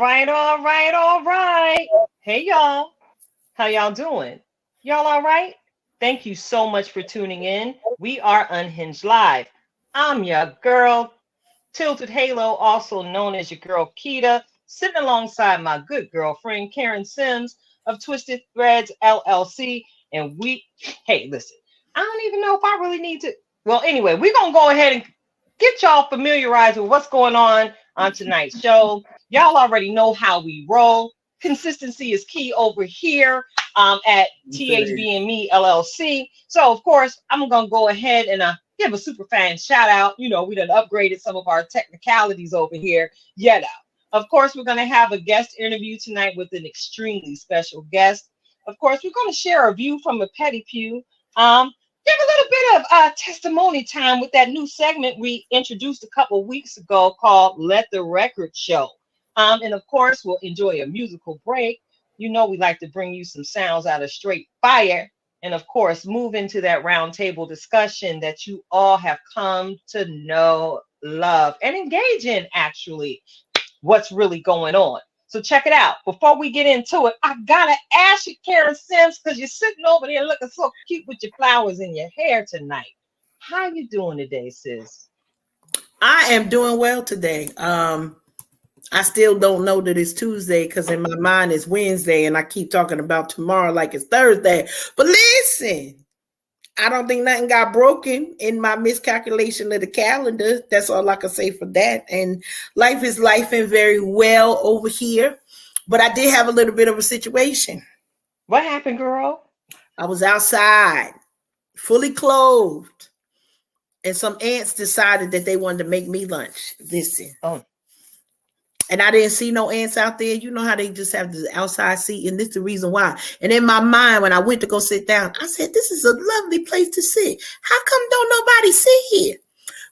right, all right, all right. Hey, y'all. How y'all doing? Y'all all right? Thank you so much for tuning in. We are Unhinged Live. I'm your girl, Tilted Halo, also known as your girl Keita, sitting alongside my good girlfriend Karen Sims of Twisted Threads LLC. And hey, listen, I don't even know if I really need to. Well, anyway, we're going to go ahead and get y'all familiarized with what's going on tonight's show. Y'all already know how we roll. Consistency is key over here at THB and Me LLC. So, of course, I'm going to go ahead and give a super fan shout out. You know, we done upgraded some of our technicalities over here. Yet, of course, we're going to have a guest interview tonight with an extremely special guest. Of course, we're going to share a view from a petty pew. Give a little bit of testimony time with that new segment we introduced a couple weeks ago called Let the Record Show. And of course, we'll enjoy a musical break. You know, we like to bring you some sounds out of straight fire. And of course, move into that roundtable discussion that you all have come to know, love, and engage in, actually, what's really going on. So check it out. Before we get into it, I gotta ask you, Karen Sims, because you're sitting over there looking so cute with your flowers in your hair tonight. How you doing today, sis? I am doing well today. I still don't know that it's Tuesday because in my mind it's Wednesday and I keep talking about tomorrow like it's Thursday. But listen, I don't think nothing got broken in my miscalculation of the calendar. That's all I can say for that. And life is life and very well over here. But I did have a little bit of a situation. What happened, girl? I was outside, fully clothed, and some ants decided that they wanted to make me lunch. Listen. Oh. And I didn't see no ants out there. You know how they just have the outside seat, and this is the reason why. And in my mind, when I went to go sit down, I said, this is a lovely place to sit. How come don't nobody sit here?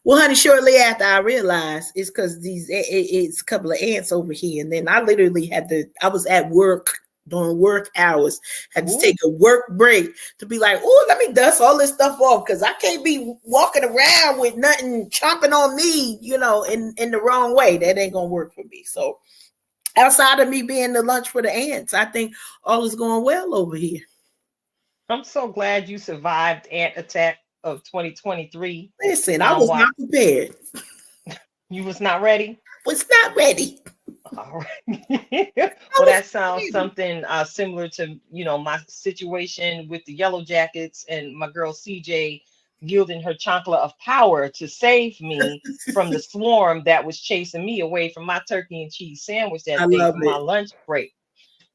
Well, honey, shortly after I realized it's because it's a couple of ants over here. And then I literally I was at work during work hours, had to take a work break to be like, oh, let me dust all this stuff off because I can't be walking around with nothing chomping on me, you know, in the wrong way. That ain't gonna work for me. So outside of me being the lunch for the ants, I think all is going well over here. I'm so glad you survived ant attack of 2023. Listen, I was not prepared. You was not ready? Was not ready. All right. Well, that sounds something similar to, you know, my situation with the Yellow Jackets and my girl CJ yielding her chancla of power to save me from the swarm that was chasing me away from my turkey and cheese sandwich that day for my lunch break.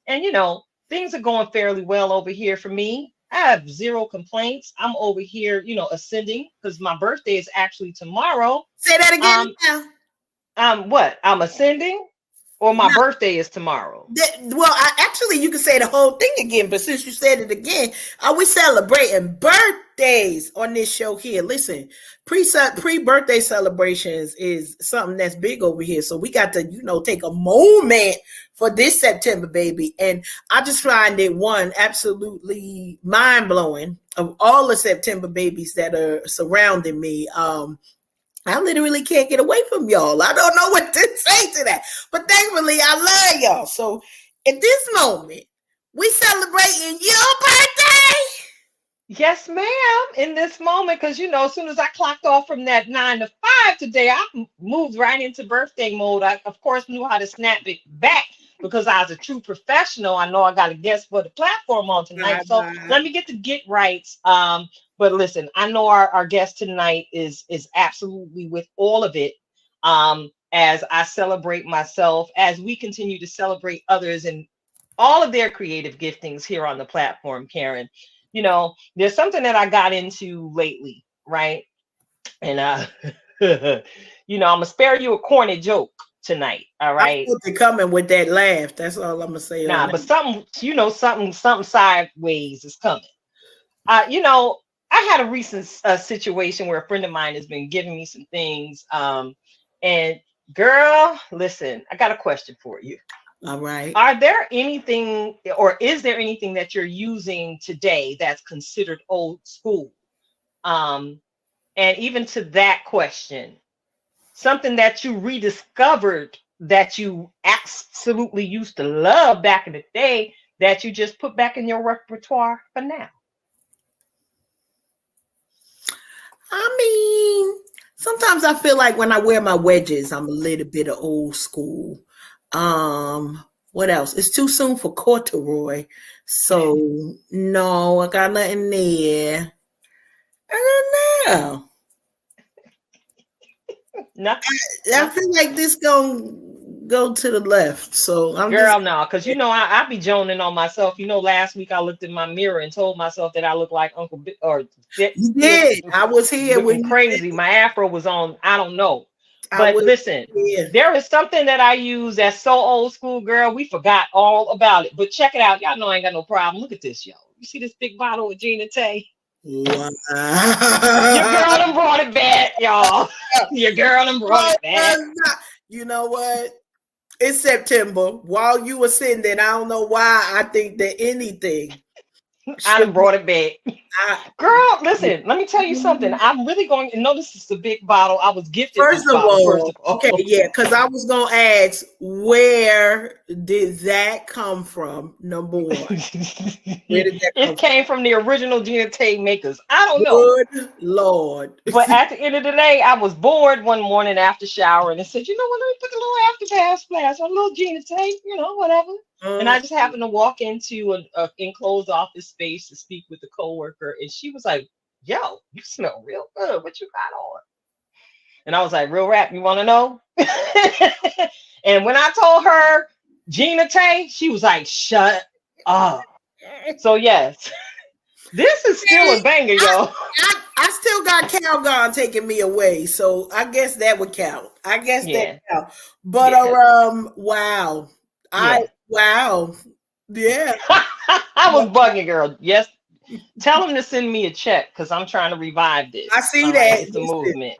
And, you know, things are going fairly well over here for me. I have zero complaints. I'm over here, you know, ascending because my birthday is actually tomorrow. Say that again now. What? I'm ascending? Or my birthday is tomorrow. Actually, you can say the whole thing again, but since you said it again, are we celebrating birthdays on this show here? Listen, pre-birthday celebrations is something that's big over here. So we got to, you know, take a moment for this September, baby. And I just find it, one, absolutely mind-blowing of all the September babies that are surrounding me. I literally can't get away from y'all. I don't know what to say to that. But thankfully, I love y'all. So at this moment, we celebrating your birthday. Yes, ma'am. In this moment, because, you know, as soon as I clocked off from that 9 to 5 today, I moved right into birthday mode. I, of course, knew how to snap it back because I was a true professional. I know I got a guest for the platform on tonight. So let me get right. But listen, I know our guest tonight is absolutely with all of it. As I celebrate myself, as we continue to celebrate others and all of their creative giftings here on the platform, Karen. You know, there's something that I got into lately, right? And you know, I'm gonna spare you a corny joke tonight. All right. I put coming with that laugh. That's all I'm gonna say. Nah, but something, you know, something sideways is coming. You know, I had a recent situation where a friend of mine has been giving me some things. And girl, listen, I got a question for you. All right. Are there anything, or is there anything that you're using today that's considered old school? And even to that question, something that you rediscovered that you absolutely used to love back in the day that you just put back in your repertoire for now? I mean, sometimes I feel like when I wear my wedges, I'm a little bit of old school. What else? It's too soon for corduroy. So no, I got nothing there. I don't know. No, I no. feel like this gonna go to the left. So I'm just Girl, no, because I be joning on myself. Last week I looked in my mirror and told myself that I look like Uncle or you still did. I was here looking when you did. crazy. My afro was on, I don't know. I But was listen, here. there is something that I use that's so old school, girl. We forgot all about it. But check it out. Y'all know I ain't got no problem. Look at this, yo. You see this big bottle of Gina Tay? Wow. Your girl done brought it back, y'all. Your girl done brought it back. You know what? It's September. While you were sitting there, I don't know why I think that anything I should done be. brought it back. Girl, listen, let me tell you something. I'm really going to notice this is a big bottle. I was gifted First this of bottle, first all, of okay, all. yeah, because I was gonna ask where did that come from? Number one, where did that come It came from the original Gina Tay makers. I don't from? know. Good Lord. But at the end of the day, I was bored one morning after showering and said, you know what, let me put a little after splash on a little Gina Tay, whatever. And Mm, I just happened to walk into an enclosed office space to speak with a coworker, and she was like, yo, you smell real good. What you got on? And I was like, real rap, you want to know? And when I told her Gina Tay, she was like, shut up. So, yes, this is still a banger, I, y'all. I still got Calgon taking me away, so I guess that would count. I guess that Yeah, count. But yeah, wow, yeah. wow, yeah. I was bugging, girl. Yes, tell them to send me a check because I'm trying to revive I this. see All right, that. it's a Listen, movement.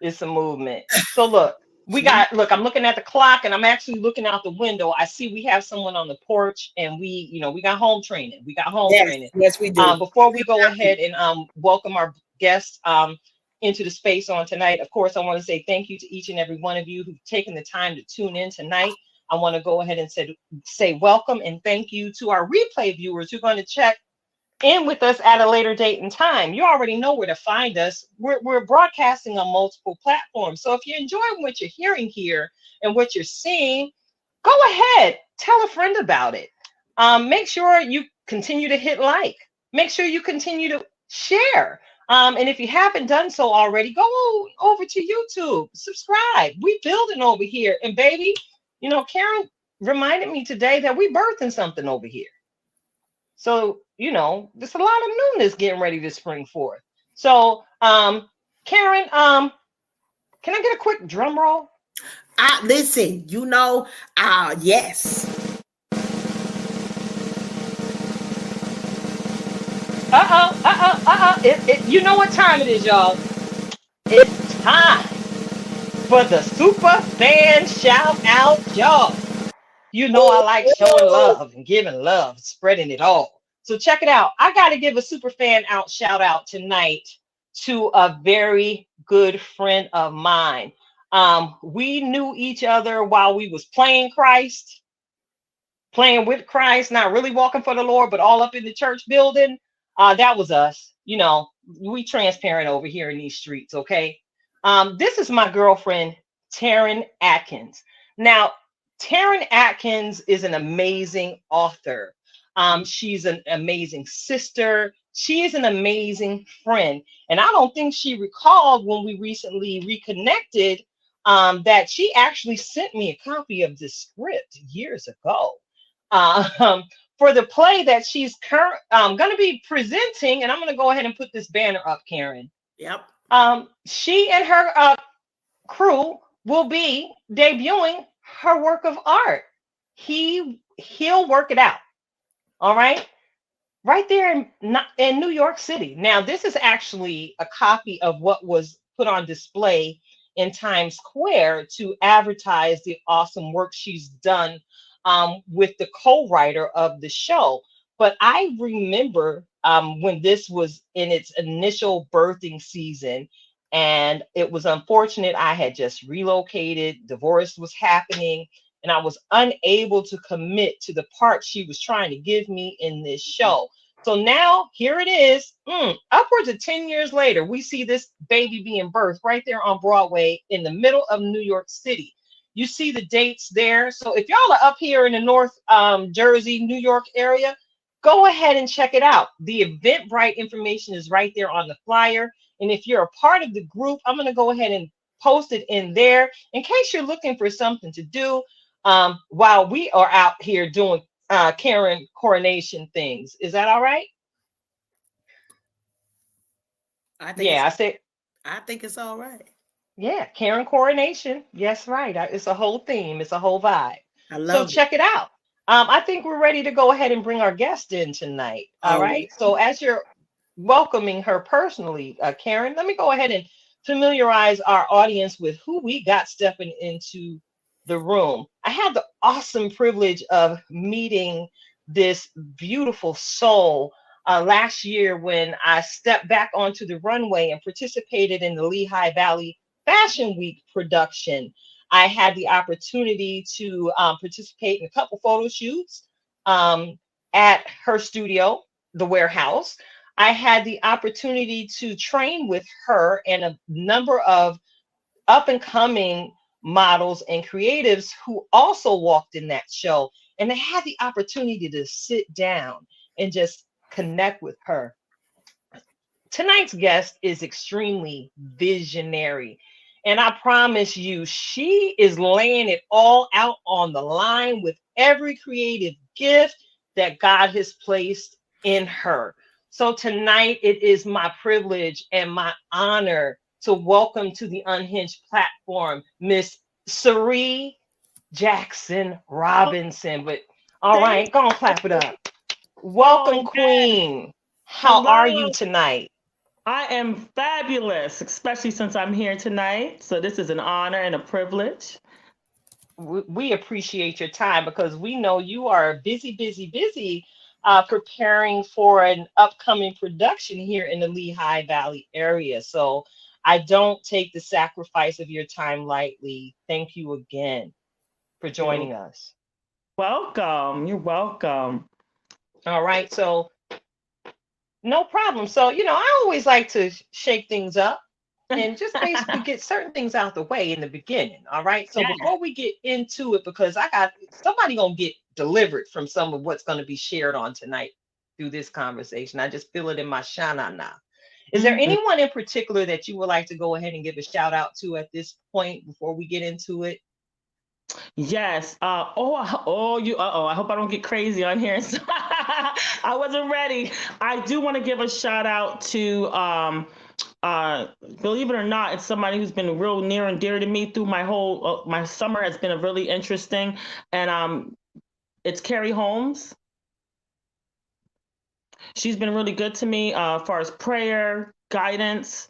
It's a movement. So look, look, I'm looking at the clock and I'm actually looking out the window. I see we have someone on the porch and we got home training. We got home yes, training. yes, we do. Before we go ahead and welcome our guests into the space on tonight, of course, I want to say thank you to each and every one of you who've taken the time to tune in tonight. I want to go ahead and say welcome and thank you to our replay viewers who are going to check in with us at a later date and time. You already know where to find us. We're broadcasting on multiple platforms. So if you're enjoying what you're hearing here and what you're seeing, go ahead, tell a friend about it. Make sure you continue to hit like. Make sure you continue to share. And if you haven't done so already, go over to YouTube, subscribe. We building over here. And baby, Karen reminded me today that we birthing something over here. So, there's a lot of newness getting ready to spring forth. So, Karen, can I get a quick drum roll? Listen, yes. You know what time it is, y'all. It's time for the super fan shout out, y'all. You know I like showing Oh, love and giving love, spreading it all. So check it out. I got to give a super fan out shout out tonight to a very good friend of mine. We knew each other while we was playing Christ, playing with Christ, not really walking for the Lord, but all up in the church building. That was us. We transparent over here in these streets, okay? This is my girlfriend, Taryn Atkins. Now, Taryn Atkins is an amazing author. She's an amazing sister. She is an amazing friend. And I don't think she recalled when we recently reconnected that she actually sent me a copy of the script years ago um, for the play that she's going to be presenting. And I'm going to go ahead and put this banner up, Karen. yep. She and her crew will be debuting her work of art. He'll work it out. All right there in New York City. Now, this is actually a copy of what was put on display in Times Square to advertise the awesome work she's done with the co-writer of the show. But I remember when this was in its initial birthing season, And it was unfortunate. I had just relocated, divorce was happening, and I was unable to commit to the part she was trying to give me in this show. So now here it is, upwards of 10 years later, we see this baby being birthed right there on Broadway in the middle of New York City. You see the dates there. So if y'all are up here in the North Jersey, New York area, go ahead and check it out. The Eventbrite information is right there on the flyer. And if you're a part of the group, I'm going to go ahead and post it in there in case you're looking for something to do while we are out here doing Karen coronation things. Is that all right? I think Yeah, it's I said, I think it's all right. yeah, Karen coronation. Yes, right. It's a whole theme, it's a whole vibe. I So love it. check it out. I think we're ready to go ahead and bring our guest in tonight. All All right. right. So as you're welcoming her personally, Karen, let me go ahead and familiarize our audience with who we got stepping into the room. I had the awesome privilege of meeting this beautiful soul last year when I stepped back onto the runway and participated in the Lehigh Valley Fashion Week production. I had the opportunity to participate in a couple photo shoots um, at her studio, the warehouse. I had the opportunity to train with her and a number of up and coming models and creatives who also walked in that show. And I had the opportunity to sit down and just connect with her. Tonight's guest is extremely visionary. And I promise you, she is laying it all out on the line with every creative gift that God has placed in her. So tonight, it is my privilege and my honor to welcome to the Unhinged platform, Miss Cyrie Jackson Oh, Robinson. But all thank right, go on, clap it up. Oh, Welcome, yes. Queen. How are you Hello. tonight? I am fabulous, especially since I'm here tonight. So this is an honor and a privilege. We appreciate your time because we know you are busy, busy, busy preparing for an upcoming production here in the Lehigh Valley area. So I don't take the sacrifice of your time lightly. Thank you again for You're joining us. welcome. You're welcome. All right. So no problem. So, I always like to shake things up and just basically get certain things out the way in the beginning. All right. So Yeah. before we get into it, because I got somebody gonna get delivered from some of what's going to be shared on tonight through this conversation. I just feel it in my shana now. Is there Mhm. anyone in particular that you would like to go ahead and give a shout out to at this point before we get into it? Yes. I hope I don't get crazy on here. I wasn't ready. I do want to give a shout out to uh believe it or not, it's somebody who's been real near and dear to me through my whole my summer has been a really interesting, and it's Carrie Holmes. She's been really good to me as far as prayer, guidance.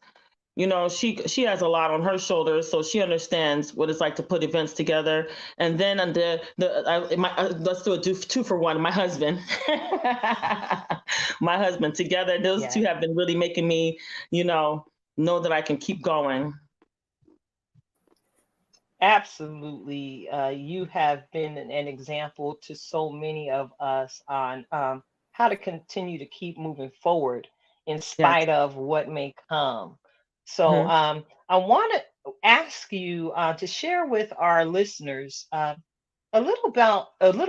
You know, she has a lot on her shoulders, so she understands what it's like to put events together. And then let's do a two for one. My husband, my husband. Together, those two Yes. have been really making me, you know that I can keep going. Absolutely. You have been an example to so many of us on how to continue to keep moving forward in Yes. spite of what may come. So Mhm. I want to ask you to share with our listeners a little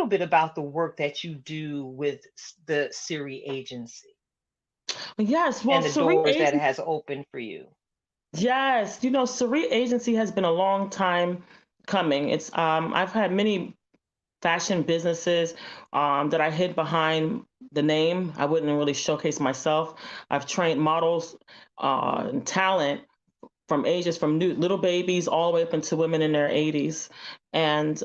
bit about the work that you do with the Siri agency Yes. Well, and the Cerise doors that it Agency. has opened for you. Yes, Cerise Agency has been a long time coming. I've had many fashion businesses that I hid behind the name. I wouldn't really showcase myself. I've trained models and talent from ages from little babies all the way up into women in their 80s. And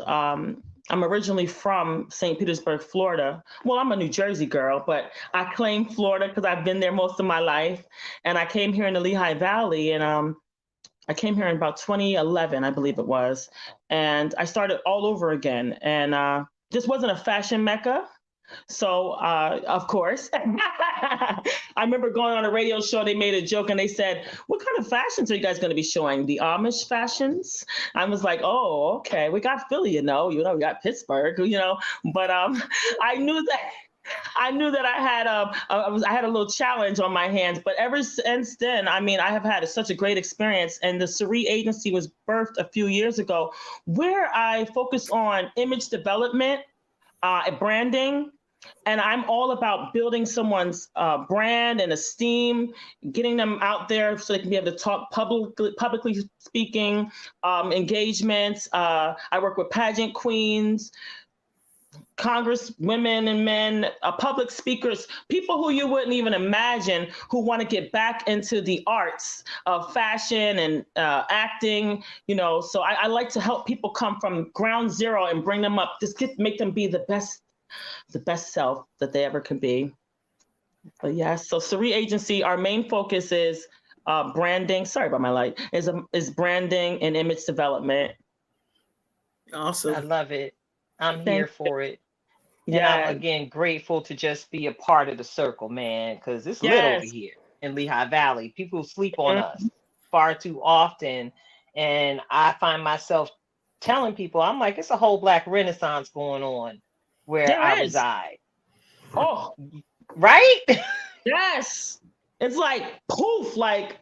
I'm originally from St. Petersburg, Florida. Well, I'm a New Jersey girl, but I claim Florida because I've been there most of my life. And I came here in the Lehigh Valley, and I came here in about 2011, I believe it was, and I started all over again. And this wasn't a fashion mecca, So, of course, I remember going on a radio show. They made a joke and they said, "What kind of fashions are you guys going to be showing? The Amish fashions?" I was like, "Oh, okay. We got Philly, we got Pittsburgh, But I knew that I had a little challenge on my hands. But ever since then, I mean, I have had such a great experience. And the Cyrie Agency was birthed a few years ago, where I focus on image development, branding. And I'm all about building someone's brand and esteem, getting them out there so they can be able to talk publicly speaking, engagements. I work with pageant queens, Congress women and men, public speakers, people who you wouldn't even imagine who want to get back into the arts of fashion and acting, So I like to help people come from ground zero and bring them up, make them be the best self that they ever can be. But yes, so Cyrie Agency, our main focus is branding. Sorry about my light. Is branding and image development. Awesome. I love it. I'm here for it. And Yeah. I'm, again, grateful to just be a part of the circle, man, because it's lit over here in Lehigh Valley. People sleep on us far too often. And I find myself telling people, I'm like, it's a whole Black Renaissance going on where I reside. Oh, right? Yes. It's like poof, like,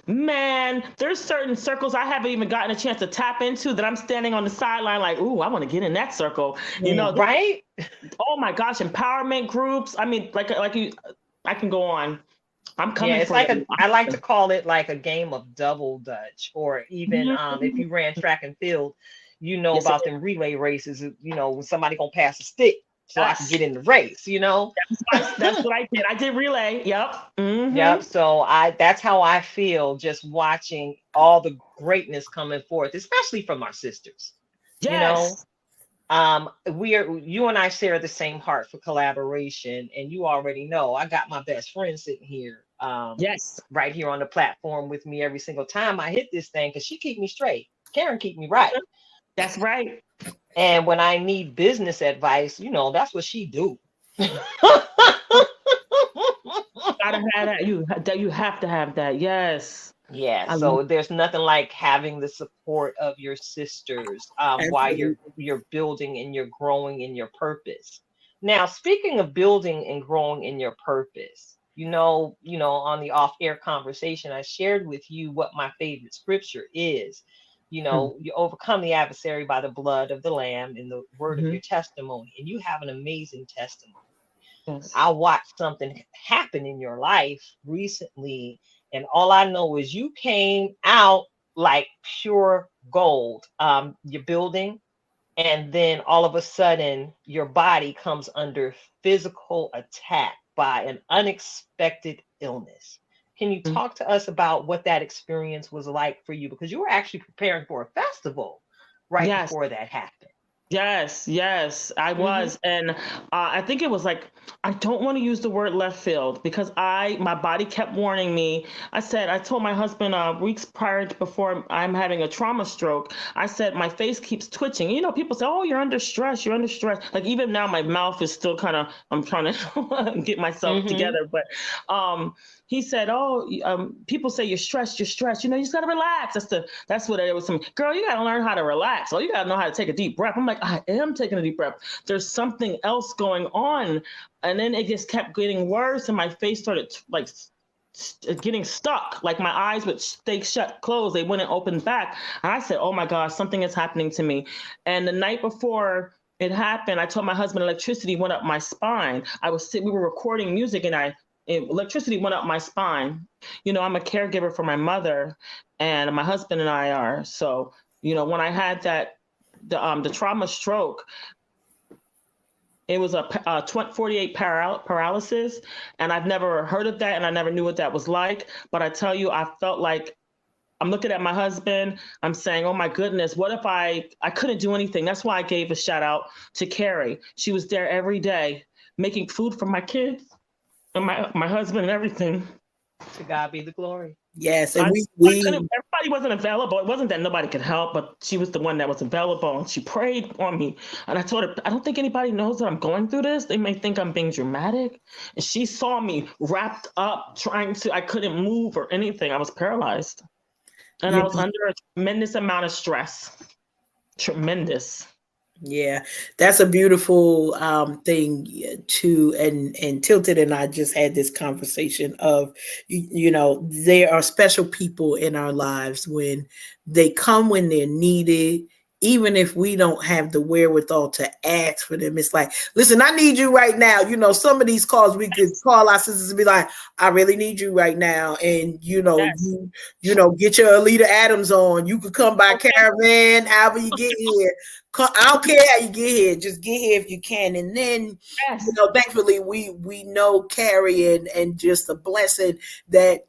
man, there's certain circles I haven't even gotten a chance to tap into that I'm standing on the sideline like, ooh, I want to get in that circle. Right? Oh my gosh, empowerment groups. I mean, like you, I can go on. I'm coming. Yeah, it's like I like to call it like a game of double dutch, or even if you ran track and field, about them relay races, when somebody gonna pass a stick so I can get in the race, That's what I did. I did relay. Yep. Mm-hmm. Yep. So that's how I feel just watching all the greatness coming forth, especially from our sisters. Yes. You and I share the same heart for collaboration, and you already know I got my best friend sitting here. Yes. Right here on the platform with me every single time I hit this thing, because she keep me straight. Karen keep me right. That's right. And when I need business advice, that's what she do. Gotta have that. You have to have that. Yes. Yeah. So there's nothing like having the support of your sisters while you're building and you're growing in your purpose. Now, speaking of building and growing in your purpose, on the off-air conversation, I shared with you what my favorite scripture is. You overcome the adversary by the blood of the Lamb and the word of your testimony. And you have an amazing testimony. Yes. I watched something happen in your life recently, and all I know is you came out like pure gold. You're building, and then all of a sudden your body comes under physical attack by an unexpected illness. Can you talk to us about what that experience was like for you? Because you were actually preparing for a festival before that happened. Yes, I was. And I think it was like, I don't want to use the word left field, because my body kept warning me. I told my husband weeks before I'm having a trauma stroke, I said, my face keeps twitching. People say, oh, you're under stress. Like even now my mouth is still I'm trying to get myself together. But he said, people say you're stressed. You just got to relax. That's what it was to me. Girl, you got to learn how to relax. You got to know how to take a deep breath. I'm like, I am taking a deep breath. There's something else going on. And then it just kept getting worse. And my face started getting stuck. Like my eyes would stay shut, closed. They wouldn't open back. And I said, oh my gosh, something is happening to me. And the night before it happened, I told my husband electricity went up my spine. We were recording music and electricity went up my spine. I'm a caregiver for my mother, and my husband and I are. So, when I had the trauma stroke, it was a 48 paralysis, and I've never heard of that, and I never knew what that was like. But I tell you, I felt like I'm looking at my husband. I'm saying, oh my goodness, what if I couldn't do anything? That's why I gave a shout out to Carrie. She was there every day making food for my kids and my husband and everything. To God be the glory. Yes, and everybody nobody wasn't available. It wasn't that nobody could help, but she was the one that was available, and she prayed on me. And I told her, I don't think anybody knows that I'm going through this. They may think I'm being dramatic. And she saw me wrapped up, I couldn't move or anything. I was paralyzed. And I was under a tremendous amount of stress. Tremendous. Yeah, that's a beautiful thing too. And Tilted and I just had this conversation of, there are special people in our lives when they come when they're needed. Even if we don't have the wherewithal to ask for them, it's like, listen, I need you right now. Some of these calls we could call our sisters and be like, I really need you right now. And Yes. get your Alita Adams on. You could come by caravan, however you get here. I don't care how you get here. Just get here if you can. And then, Yes. thankfully we know Carrie and just the blessing that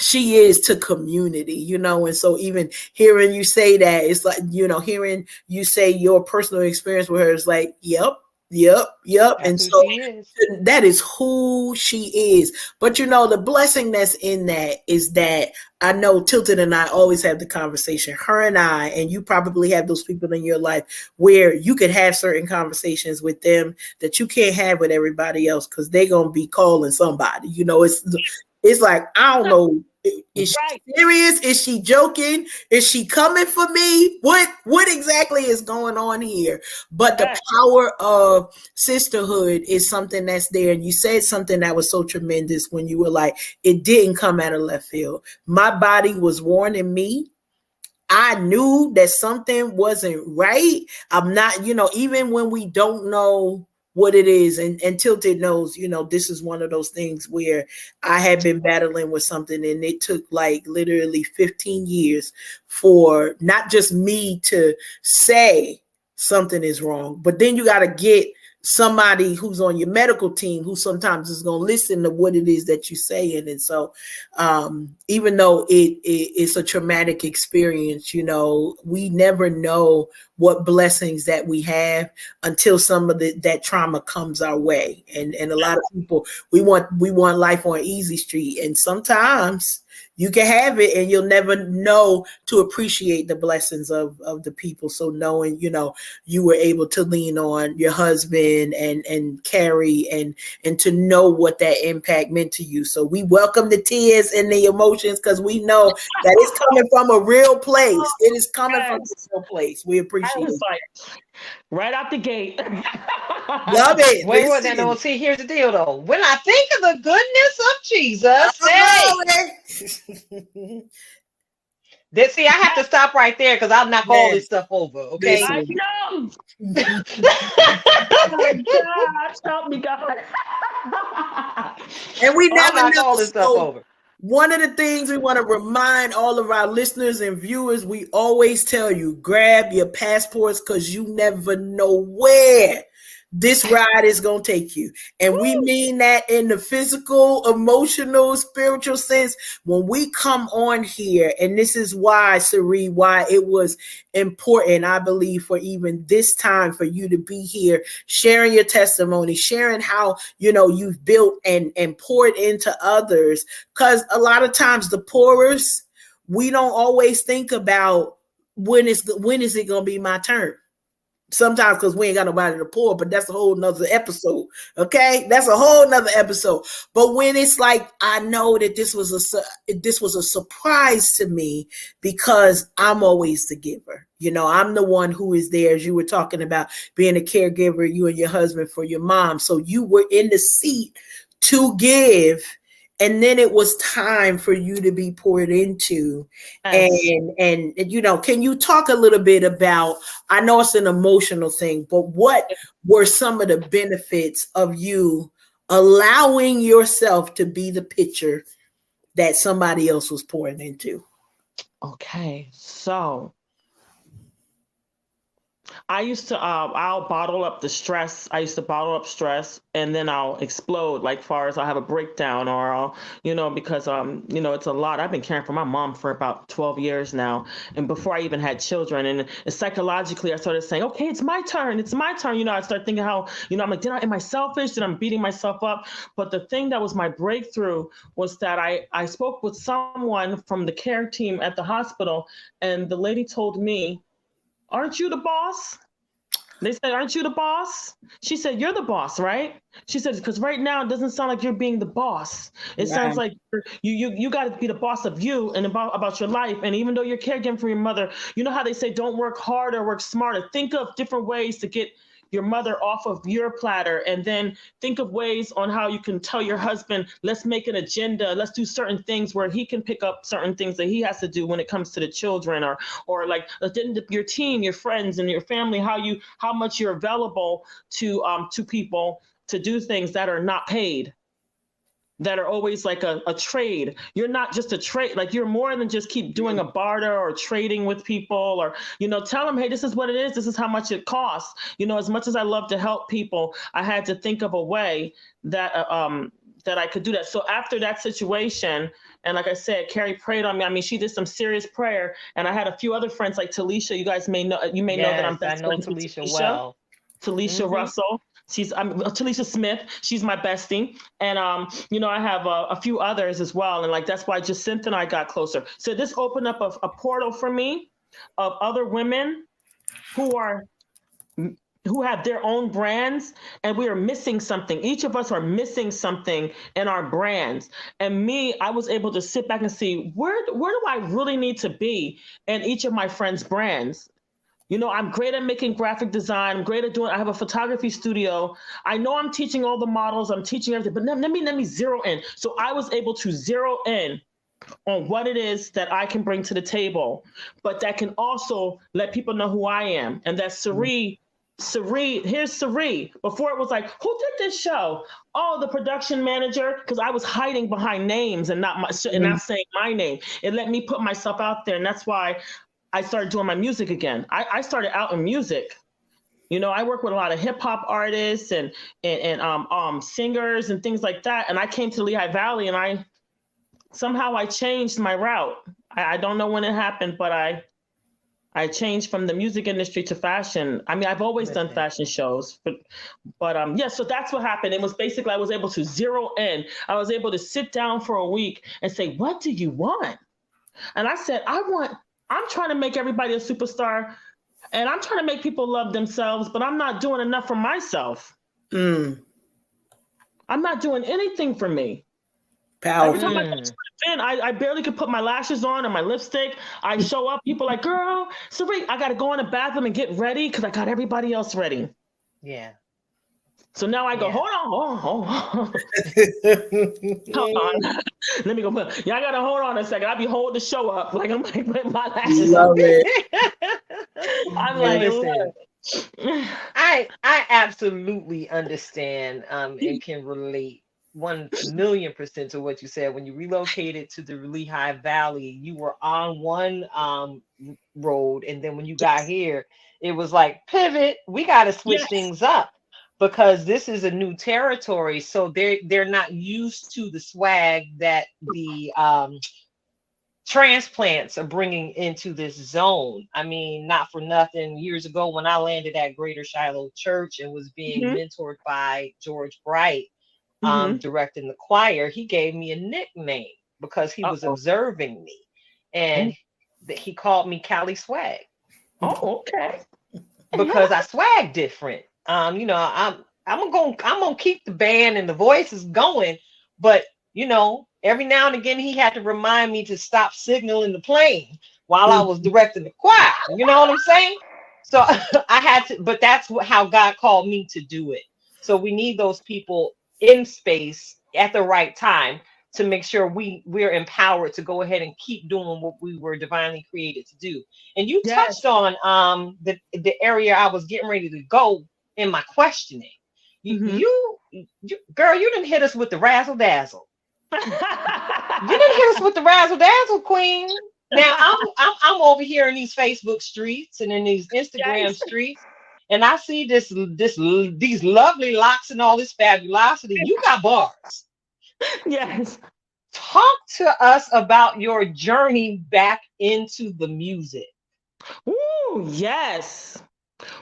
she is to community, and so even hearing you say that, it's like, hearing you say your personal experience with her is like, yep. That's And who so she is. that is who she is. But the blessing that's in that is that I know Tilted and I always have the conversation, her and I, and you probably have those people in your life where you could have certain conversations with them that you can't have with everybody else because they're going to be calling somebody. It's like, I don't know. Is she serious? Is she joking? Is she coming for me? What exactly is going on here? But the power of sisterhood is something that's there. And you said something that was so tremendous when you were like, it didn't come out of left field. My body was warning me. I knew that something wasn't right. I'm not, even when we don't know what it is, and Tilted knows, this is one of those things where I had been battling with something, and it took like literally 15 years for not just me to say something is wrong, but then you got to get somebody who's on your medical team who sometimes is going to listen to what it is that you're saying. And so even though it's a traumatic experience, we never know what blessings that we have until some of that trauma comes our way. And a lot of people, we want life on easy street, and sometimes you can have it and you'll never know to appreciate the blessings of the people. So knowing, you were able to lean on your husband and Carrie and to know what that impact meant to you. So we welcome the tears and the emotions because we know that it's coming from a real place. It is coming from a real place. We appreciate it. Like, right out the gate. Love it. Wait, no, see, here's the deal though. When I think of the goodness of Jesus, see, I have to stop right there because I'll knock all this stuff over. Okay. I know. Oh my God, help me, God. And we never know all this stuff over. One of the things we want to remind all of our listeners and viewers, we always tell you, grab your passports because you never know where this ride is going to take you. And we mean that in the physical, emotional, spiritual sense. When we come on here, and this is why, Cyrie, why it was important, I believe, for even this time for you to be here, sharing your testimony, sharing how, you've built and poured into others. Because a lot of times the poorest, we don't always think about when is it going to be my turn. Sometimes because we ain't got nobody to pour, but that's a whole nother episode. Okay, that's a whole nother episode. But when it's like, I know that this was a surprise to me because I'm always the giver. I'm the one who is there, as you were talking about being a caregiver, you and your husband for your mom. So you were in the seat to give. And then it was time for you to be poured into. Yes. And can you talk a little bit about, I know it's an emotional thing, but what were some of the benefits of you allowing yourself to be the pitcher that somebody else was pouring into? Okay, so I used to, I'll bottle up the stress. I used to bottle up stress and then I'll explode, like far as I'll have a breakdown or I'll, because, it's a lot. I've been caring for my mom for about 12 years now. And before I even had children, and psychologically, I started saying, okay, it's my turn. It's my turn. I started thinking how, I'm like, am I selfish? Did I'm beating myself up? But the thing that was my breakthrough was that I spoke with someone from the care team at the hospital, and the lady told me, aren't you the boss? They said, aren't you the boss? She said, you're the boss, right? She said, because right now it doesn't sound like you're being the boss. It sounds like you got to be the boss of you and about your life. And even though you're caregiving for your mother, you know how they say, don't work harder, work smarter. Think of different ways to get your mother off of your platter, and then think of ways on how you can tell your husband, let's make an agenda, let's do certain things where he can pick up certain things that he has to do when it comes to the children, or like your team, your friends and your family, how much you're available to people to do things that are not paid, that are always like a trade. You're not just a trade, like you're more than just keep doing a barter or trading with people, or, tell them, hey, this is what it is. This is how much it costs. As much as I love to help people, I had to think of a way that, that I could do that. So after that situation, and like I said, Carrie prayed on me. I mean, she did some serious prayer, and I had a few other friends like Talisha. You guys may know, that I'm best I know friends with Talisha Talisha. well. Talisha Russell. She's Talisha Smith. She's my bestie, and I have a few others as well, and like that's why Jacinta and I got closer. So this opened up a portal for me of other women who have their own brands, and we are missing something. Each of us are missing something in our brands. And me, I was able to sit back and see where do I really need to be in each of my friends' brands. I'm great at making graphic design. I'm great at I have a photography studio. I know I'm teaching all the models. I'm teaching everything, but let me zero in. So I was able to zero in on what it is that I can bring to the table, but that can also let people know who I am. And that Cyrie, here's Cyrie. Before it was like, who did this show? Oh, the production manager, because I was hiding behind names and not saying my name. It let me put myself out there. And that's why I started doing my music again. I started out in music. I work with a lot of hip hop artists and singers and things like that. And I came to Lehigh Valley, and I changed my route. I don't know when it happened, but I changed from the music industry to fashion. I mean, I've always done fashion shows, but yeah. So that's what happened. It was basically I was able to zero in. I was able to sit down for a week and say, "What do you want?" And I said, I'm trying to make everybody a superstar, and I'm trying to make people love themselves, but I'm not doing enough for myself. I'm not doing anything for me. Powerful. Every time I go to an event, I barely could put my lashes on or my lipstick. I show up, people like, girl, Cyrie, I got to go in the bathroom and get ready because I got everybody else ready. Yeah. So now I go, hold on. Hold on. Let me go put, I gotta hold on a second. I'll be holding the show up. Like I'm like putting my lashes Love on. It. I'm like, listen, I absolutely understand and can relate 1,000,000% to what you said. When you relocated to the Lehigh Valley, you were on one road, and then when you got here, it was like pivot. We got to switch things up, because this is a new territory, so they're not used to the swag that the transplants are bringing into this zone. I mean, not for nothing, years ago when I landed at Greater Shiloh Church and was being mentored by George Bright, directing the choir, he gave me a nickname because he was observing me, and he called me Cali Swag. Oh, okay. Because I swag different. I'm gonna keep the band and the voices going, but every now and again he had to remind me to stop signaling the plane while I was directing the choir. You know what I'm saying? So I had to, but that's how God called me to do it. So we need those people in space at the right time to make sure we're empowered to go ahead and keep doing what we were divinely created to do. And you touched on the area I was getting ready to go in my questioning. You girl, you didn't hit us with the razzle dazzle. You didn't hit us with the razzle dazzle, queen. Now I'm over here in these Facebook streets and in these Instagram Yes. streets, and I see these lovely locks and all this fabulosity. You got bars. Yes. Talk to us about your journey back into the music. Ooh, yes.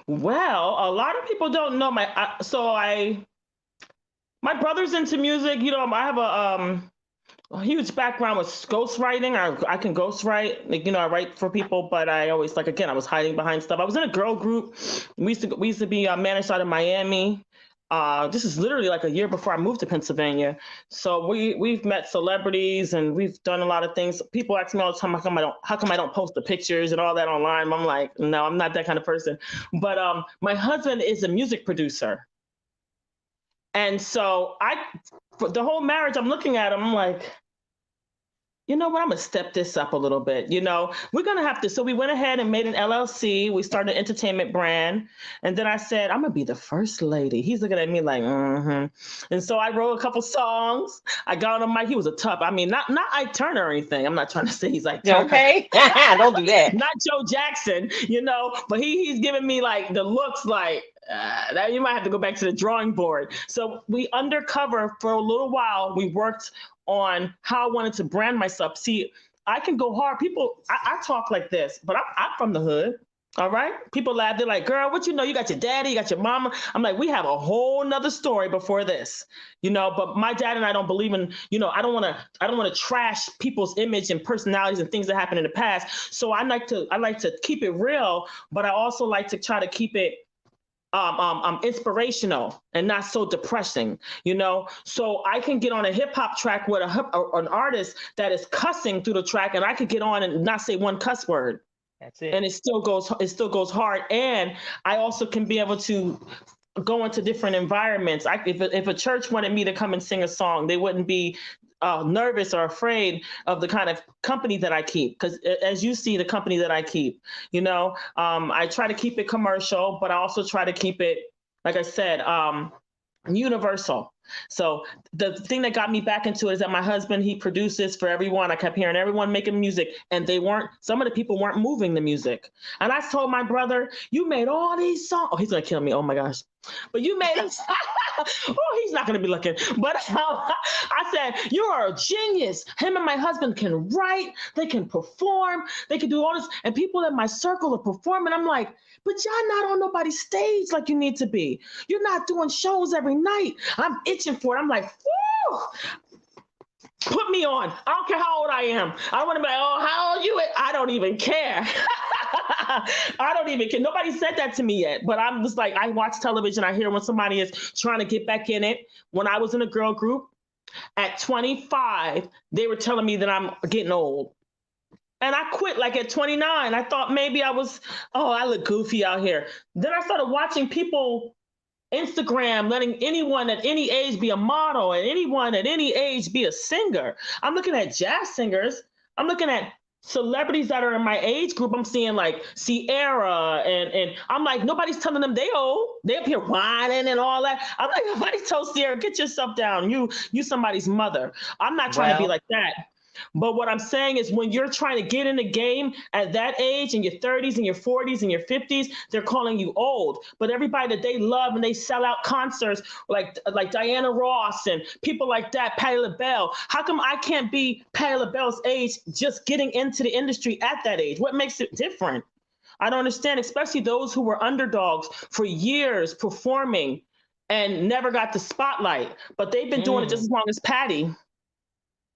Well, a lot of people don't know my brother's into music. I have a huge background with ghostwriting. I can ghostwrite, I write for people, but I always I was hiding behind stuff. I was in a girl group. We used to be managed out of Miami. This is literally like a year before I moved to Pennsylvania. So we've met celebrities and we've done a lot of things. People ask me all the time, how come I don't post the pictures and all that online? I'm like, no, I'm not that kind of person. But my husband is a music producer. And so for the whole marriage, I'm looking at him, I'm like, you know what? I'm gonna step this up a little bit. We're gonna have to. So we went ahead and made an LLC. We started an entertainment brand, and then I said, I'm gonna be the first lady. He's looking at me like, mm-hmm. And so I wrote a couple songs. I got on the mic. He was a tough. I mean, not Ike Turner or anything. I'm not trying to say he's like Turner. Okay, don't do that. Not Joe Jackson, but he's giving me like the looks like. That you might have to go back to the drawing board. So we undercover for a little while. We worked on how I wanted to brand myself. See, I can go hard. People, I talk like this, but I'm from the hood. All right. People laugh. They're like, girl, what you know? You got your daddy, you got your mama. I'm like, we have a whole nother story before this, but my dad and I don't believe in, I don't want to trash people's image and personalities and things that happened in the past. So I like to keep it real, but I also like to try to keep it inspirational and not so depressing, so I can get on a hip hop track with an artist that is cussing through the track, and I could get on and not say one cuss word. That's it. And it still goes hard. And I also can be able to go into different environments. If a church wanted me to come and sing a song, they wouldn't be nervous or afraid of the kind of company that I keep. Because as you see, the company that I keep, I try to keep it commercial, but I also try to keep it, like I said, universal. So the thing that got me back into it is that my husband, he produces for everyone. I kept hearing everyone making music, and some of the people weren't moving the music. And I told my brother, you made all these songs. Oh, he's going to kill me. Oh my gosh. But you made them. Oh, he's not going to be looking. But I said, you are a genius. Him and my husband can write. They can perform. They can do all this. And people in my circle are performing. I'm like, but y'all not on nobody's stage like you need to be. You're not doing shows every night. I'm itching for it. I'm like, whoo, put me on. I don't care how old I am. I don't want to be like, oh, how old are you? I don't even care. I don't even care. Nobody said that to me yet, but I'm just like, I watch television. I hear when somebody is trying to get back in it. When I was in a girl group at 25, they were telling me that I'm getting old. And I quit like at 29. I thought maybe I look goofy out here. Then I started watching people Instagram letting anyone at any age be a model and anyone at any age be a singer. I'm looking at jazz singers. I'm looking at celebrities that are in my age group. I'm seeing like Sierra and I'm like, nobody's telling them they old. They up here whining and all that. I'm like, nobody told Sierra, get yourself down. You somebody's mother. I'm not trying to be like that. But what I'm saying is when you're trying to get in the game at that age, in your 30s and your 40s and your 50s, they're calling you old. But everybody that they love and they sell out concerts like Diana Ross and people like that, Patti LaBelle, how come I can't be Patti LaBelle's age just getting into the industry at that age? What makes it different? I don't understand, especially those who were underdogs for years performing and never got the spotlight. But they've been doing it just as long as Patti.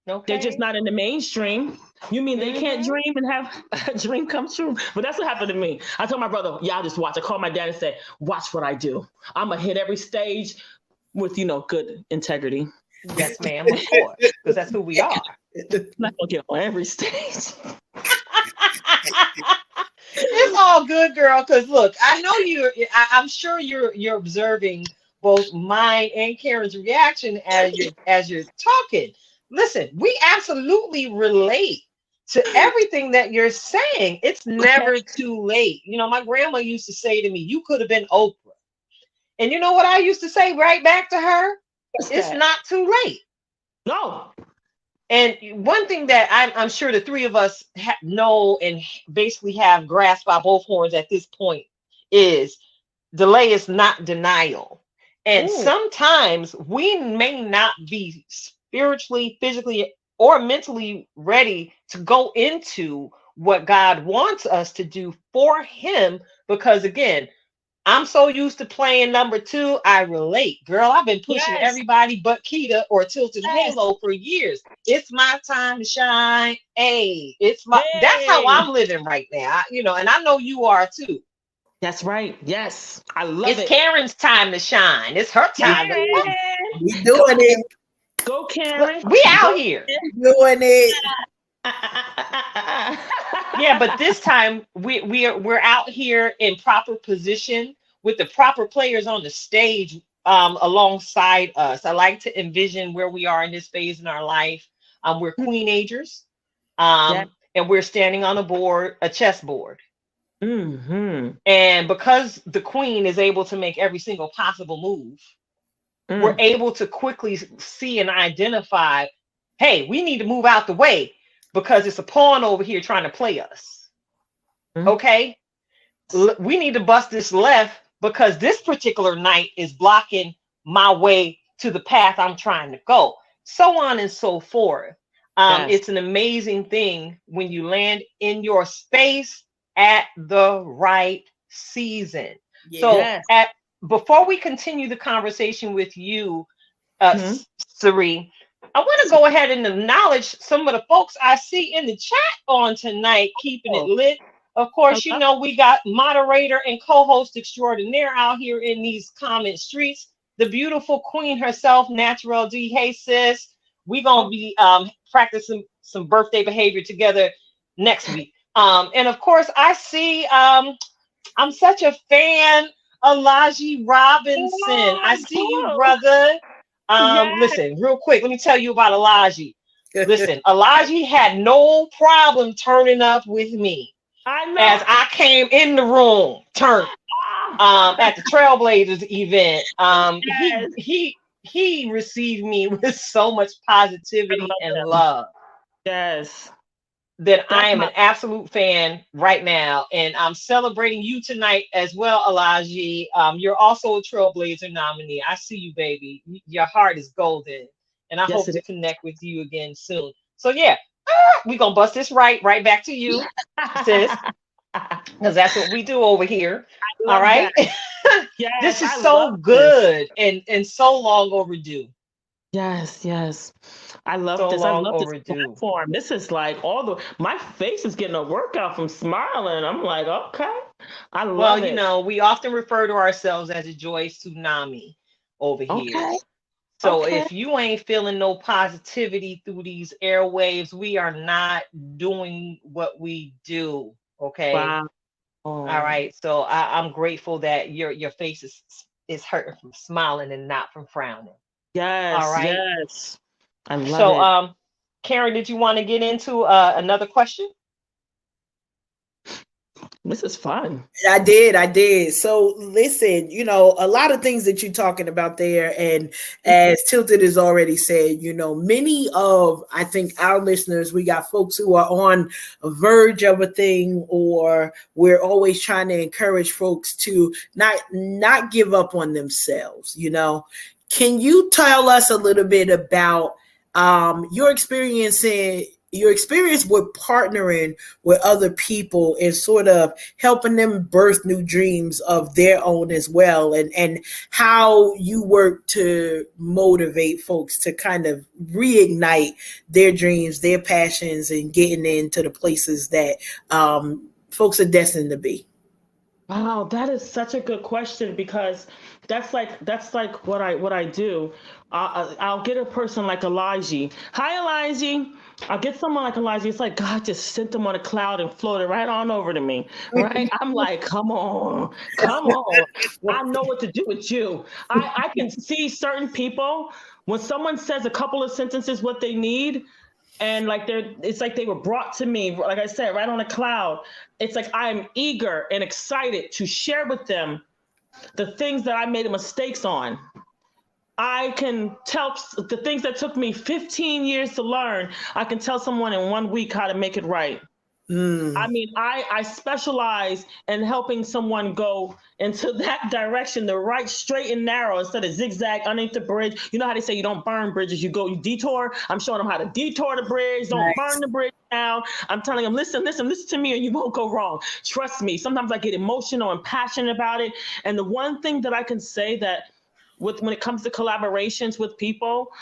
Okay. They're just not in the mainstream. You mean they can't dream and have a dream come true? But that's what happened to me. I told my brother, y'all just watch. I called my dad and said, watch what I do. I'm going to hit every stage with, good integrity. Yes, ma'am, of course, because that's who we are. I'm not going to get on every stage. It's all good, girl, because look, I know I'm sure you're observing both mine and Karen's reaction as you're talking. Listen, we absolutely relate to everything that you're saying. It's never too late. My grandma used to say to me, you could have been Oprah. And you know what I used to say right back to her? It's not too late. No. And one thing that I'm sure the three of us know and basically have grasped by both horns at this point is delay is not denial. And Ooh, sometimes we may not be spiritually, physically, or mentally ready to go into what God wants us to do for Him. Because again, I'm so used to playing number two, I relate. Girl, I've been pushing yes, everybody but Keita or Tilted yes. Halo for years. It's my time to shine. Hey, that's how Hey, I'm living right now. And I know you are too. that's right. Yes, I love It's it. Karen's time to shine. It's her time to Karen, We go. doing it. go Karen, We out go here. Doing it. Yeah, but this time we're out here in proper position with the proper players on the stage alongside us. I like to envision where we are in this phase in our life. We're queenagers, Yeah. and we're standing on a chessboard. Mm-hmm. And because the queen is able to make every single possible move, we're Mm. able to quickly see and identify, hey, we need to move out the way because it's a pawn over here trying to play us. Mm. Okay, we need to bust this left because this particular knight is blocking my way to the path I'm trying to go, so on and so forth. Yes. It's an amazing thing when you land in your space at the right season. Yeah. So Yes. before we continue the conversation with you, Hmm. Cyrie, I want to go ahead and acknowledge some of the folks I see in the chat on tonight, keeping it Oh, lit. Of course, hello. we got moderator and co-host extraordinaire out here in these comment streets. The beautiful queen herself, Natural D. Hey, sis. We're going to Oh, be practicing some birthday behavior together next week. And of course, I see I'm such a fan of Elijah Robinson. I see you, oh, brother. yes, Listen, real quick, let me tell you about Elijah. Listen, Elijah had no problem turning up with me I know. as I came in the room, turned at the Trailblazers event. He Yes, he he received me with so much I positivity and love him. love Yes, that I that's am my. an absolute fan right now. And I'm celebrating you tonight as well, Elijah. You're also a Trailblazer nominee. I see you, baby. Your heart is golden. And I Yes, hope it to is. connect with you again soon. So yeah, we're gonna bust this right back to you, sis, I because that's what we do over here. All love that. right. Yes, This is I so love this. good and so long overdue. Yes, yes. I love So this. I long love this overdue. platform. This is like my face is getting a workout from smiling. I'm like, okay. I Well, love it. we often refer to ourselves as a joy tsunami over here. Okay. So Okay. if you ain't feeling no positivity through these airwaves, we are not doing what we do. Okay. Wow. All right. So I'm grateful that your face is hurting from smiling and not from frowning. All Yes, right. yes. I love So it. Karen, did you want to get into another question? This is fun. I did. So listen, a lot of things that you're talking about there, and as Tilted has already said, many of I think our listeners, we got folks who are on a verge of a thing, or we're always trying to encourage folks to not give up on themselves. Can you tell us a little bit about your experience with partnering with other people and sort of helping them birth new dreams of their own as well, and how you work to motivate folks to kind of reignite their dreams, their passions, and getting into the places that folks are destined to be. Wow, that is such a good question because that's like what I do. I'll get a person like Elijah. Hi, Elijah. I'll get someone like Elijah. It's like God just sent them on a cloud and floated right on over to me. Right? I'm like, come on, come on. I know what to do with you. I can see certain people when someone says a couple of sentences what they need, and like it's like they were brought to me, like I said, right on a cloud. It's like I'm eager and excited to share with them the things that I made mistakes on. I can tell the things that took me 15 years to learn. I can tell someone in 1 week how to make it right. I mean, I specialize in helping someone go into that direction, the right straight and narrow instead of zigzag underneath the bridge. You know how they say you don't burn bridges, you detour. I'm showing them how to detour the bridge, don't burn the bridge down. I'm telling them, listen to me and you won't go wrong. Trust me. Sometimes I get emotional and passionate about it. And the one thing that I can say that when it comes to collaborations with people,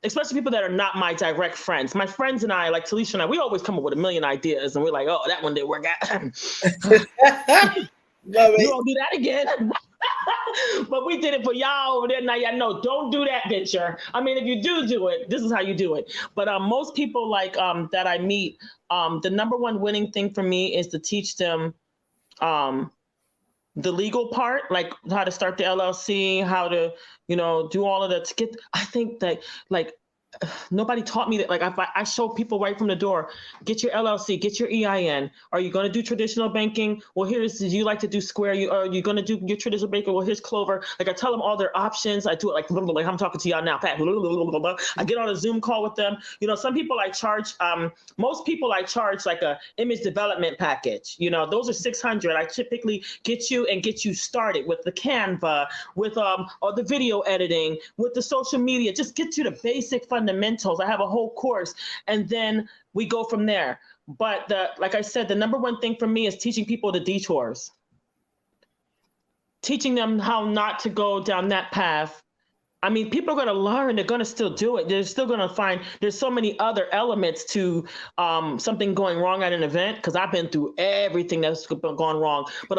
especially people that are not my direct friends. My friends and I, like Talisha and I, we always come up with a million ideas, and we're like, oh, that one didn't work out. You won't do that again. But we did it for y'all over there. Now y'all know, don't do that, venture. I mean, if you do it, this is how you do it. But most people like that I meet, the number one winning thing for me is to teach them the legal part, like how to start the LLC, how to, do all of that to get, I think that like nobody taught me that. Like I show people right from the door, get your LLC, get your EIN. Are you going to do traditional banking? Well, do you like to do Square? Are you going to do your traditional banking? Well, here's Clover. Like I tell them all their options. I do it like I'm talking to y'all now, Pat. I get on a Zoom call with them. Some people I charge, most people I charge like a image development package. Those are $600. I typically get you started with the Canva, with all the video editing, with the social media. Just get you the basic fundamentals. I have a whole course, and then we go from there. But like I said, the number one thing for me is teaching people the detours, teaching them how not to go down that path. I mean, people are going to learn. They're going to still do it. They're still going to find there's so many other elements to something going wrong at an event, because I've been through everything that's gone wrong. But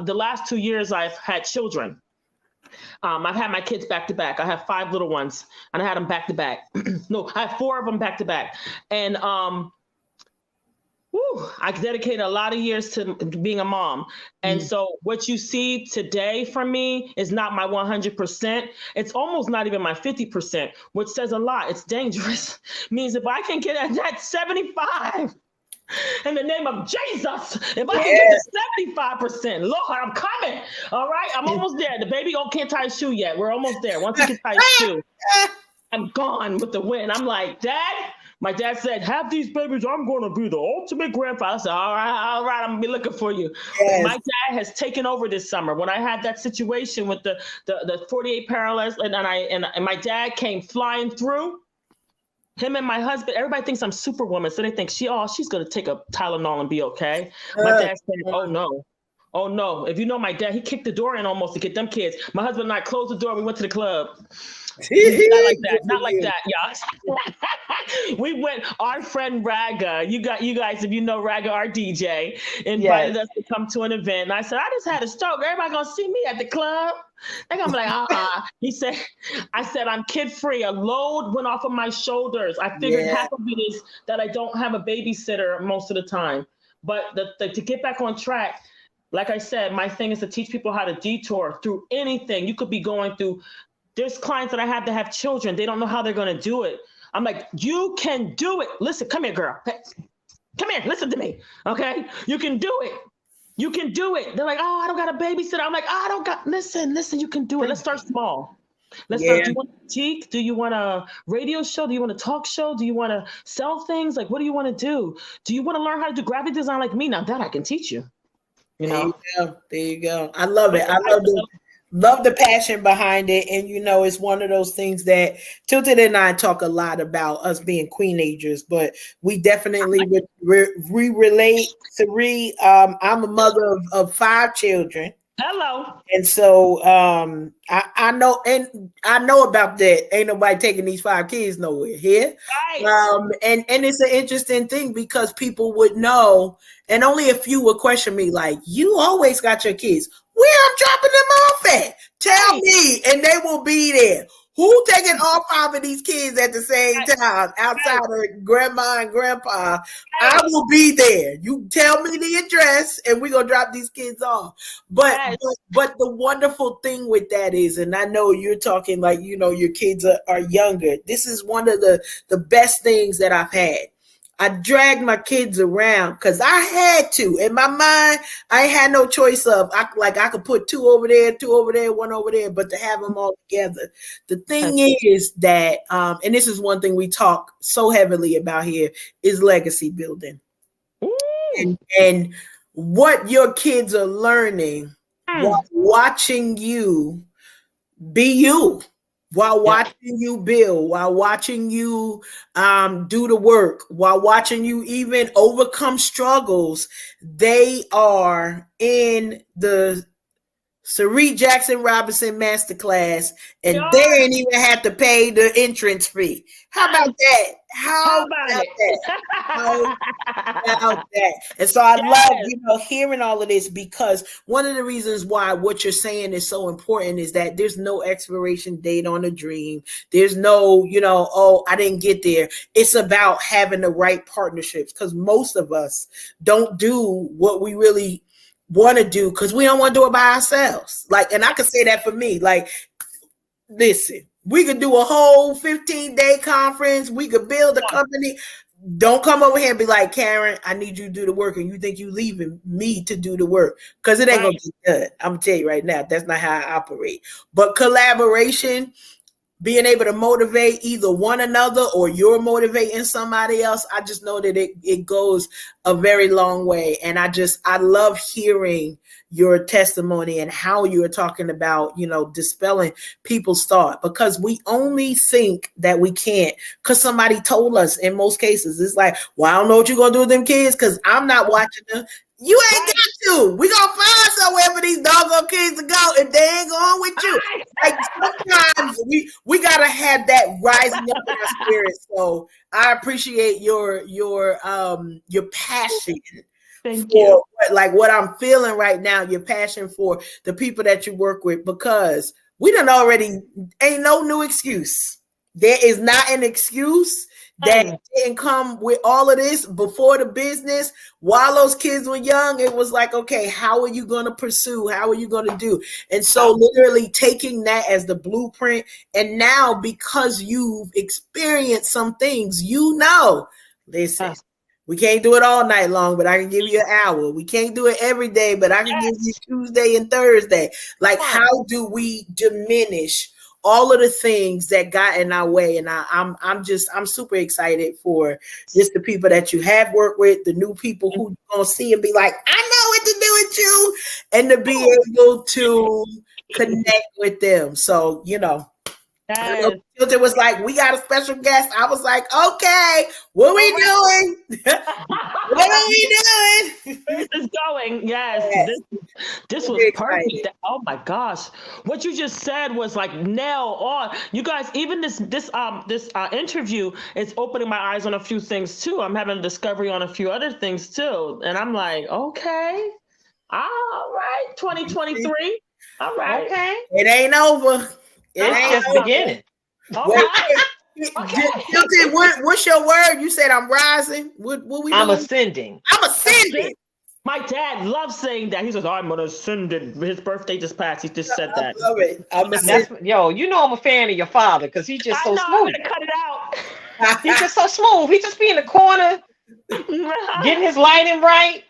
the last 2 years I've had children. I've had my kids back to back. I have 5 little ones, and I had them back to back. No, I have 4 of them back to back. And I dedicated a lot of years to being a mom. And so what you see today from me is not my 100%. It's almost not even my 50%, which says a lot. It's dangerous. Means if I can get at that 75, in the name of Jesus, if I can get to 75%, Lord, I'm coming. All right, I'm almost there. The baby can't tie his shoe yet. We're almost there. Once he can tie his shoe, I'm gone with the win. I'm like, Dad. My dad said, have these babies. I'm going to be the ultimate grandfather. I said, all right, I'm going to be looking for you. Yes. My dad has taken over this summer. When I had that situation with the 48 parallels, and my dad came flying through, him and my husband, everybody thinks I'm Superwoman. So they think she's going to take a Tylenol and be okay. My dad said, oh no. If you know my dad, he kicked the door in almost to get them kids. My husband and I closed the door. We went to the club. Not like that, y'all. We went, our friend Raga, you guys, if you know Raga, our DJ, invited us to come to an event. And I said, I just had a stroke. Everybody gonna see me at the club? They're gonna be like, I said, I'm kid free. A load went off of my shoulders. I figured half of it is that I don't have a babysitter most of the time. But to get back on track, like I said, my thing is to teach people how to detour through anything. You could be going through. There's clients that I have to have children. They don't know how they're going to do it. I'm like, you can do it. Listen, come here, girl. Come here. Listen to me. Okay. You can do it. You can do it. They're like, oh, I don't got a babysitter. I'm like, I don't got, listen, you can do it. Let's start small. Let's start. Do you want a boutique? Do you want a radio show? Do you want a talk show? Do you want to sell things? Like, what do you want to do? Do you want to learn how to do graphic design like me? Now that I can teach you. There you go. I love it. Love the passion behind it. And, it's one of those things that Tilted and I talk a lot about, us being queenagers, but we definitely relate. Cyrie, I'm a mother of 5 children. Hello. And so I know about that. Ain't nobody taking these 5 kids nowhere here. Right. And it's an interesting thing because people would know, and only a few would question me, like, you always got your kids. Where I'm dropping them off at? Tell me, and they will be there. Who taking all 5 of these kids at the same time outside of grandma and grandpa? I will be there. You tell me the address and we're going to drop these kids off. But the wonderful thing with that is, and I know you're talking like, your kids are younger. This is one of the best things that I've had. I dragged my kids around because I had to. In my mind, I had no choice of I could put two over there, one over there, but to have them all together. The thing is that, and this is one thing we talk so heavily about here, is legacy building. And what your kids are learning while watching you be you, while watching you build, while watching you do the work, while watching you even overcome struggles. They are in the Cyrie Jackson Robinson Masterclass, and they ain't even have to pay the entrance fee. How about that? How about that? How about that? And so I love, hearing all of this, because one of the reasons why what you're saying is so important is that there's no expiration date on a dream. There's no, oh, I didn't get there. It's about having the right partnerships, because most of us don't do what we really want to do because we don't want to do it by ourselves. And I can say that for me. Listen, we could do a whole 15-day conference. We could build a company. Don't come over here and be like, Karen, I need you to do the work, and you think you leaving me to do the work, because it ain't gonna get done. I'm gonna tell you right now, that's not how I operate. But collaboration, being able to motivate either one another or you're motivating somebody else, I just know that it goes a very long way. And I love hearing your testimony and how you're talking about, dispelling people's thought, because we only think that we can't because somebody told us. In most cases, it's like, well, I don't know what you're going to do with them kids because I'm not watching them. You ain't got to. We gonna find somewhere for these doggone kids to go if they ain't going with you. Sometimes we gotta have that rising up in our spirit. So I appreciate your passion. Thank you. What I'm feeling right now, your passion for the people that you work with, because we done already ain't no new excuse. There is not an excuse that didn't come with all of this before the business. While those kids were young, it was like, okay, how are you going to pursue? How are you going to do? And so literally taking that as the blueprint. And now, because you've experienced some things, listen, we can't do it all night long, but I can give you an hour. We can't do it every day, but I can give you Tuesday and Thursday. How do we diminish all of the things that got in our way? And I'm super excited for just the people that you have worked with, the new people who you're gonna see and be like, I know what to do with you, and to be able to connect with them. So, It was like, we got a special guest. I was like, okay, what we doing? What are we doing? Where's this going? Yes. This was perfect. Oh my gosh. What you just said was like nail on. You guys, even this interview is opening my eyes on a few things too. I'm having a discovery on a few other things too. And I'm like, okay. All right. 2023. All right. Okay. It ain't over. It's just beginning. Hilton, what's your word? You said I'm rising. What we doing? I'm ascending. I'm ascending. My dad loves saying that. He says, I'm gonna ascend it. His birthday just passed. He just said that. I love it. I'm ascending. I'm a fan of your father because he's just so smooth. I'm gonna cut it out. He's just so smooth. He just be in the corner, getting his lighting right,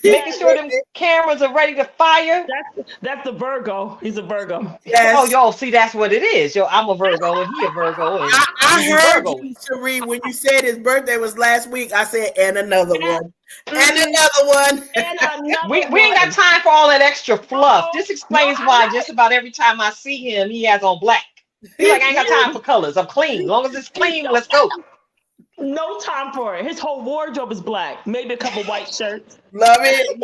making sure them cameras are ready to fire. That's the Virgo. He's a Virgo. Yes. Oh, see, that's what it is. I'm a Virgo and he a Virgo. And I heard you, Cyrie, when you said his birthday was last week. I said, and another one. And another one. We ain't got time for all that extra fluff. This explains why just about every time I see him, he has on black. He's like, I ain't got time for colors. I'm clean. As long as it's clean, let's go. No time for it. His whole wardrobe is black. Maybe a couple white shirts. Love it.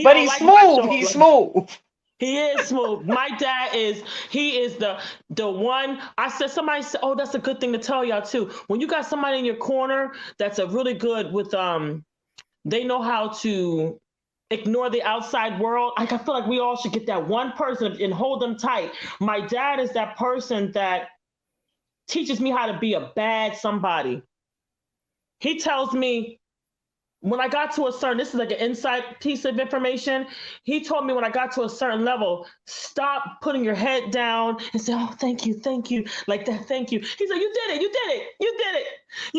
But he's smooth. He's smooth. He is smooth. My dad is the one. Somebody said, oh, that's a good thing to tell y'all too. When you got somebody in your corner that's a really good with they know how to ignore the outside world. I feel like we all should get that one person and hold them tight. My dad is that person that teaches me how to be a bad somebody. He tells me when I got to a certain, this is like an inside piece of information. He told me when I got to a certain level, stop putting your head down and say, oh, thank you. Like that, thank you. He said, you did it.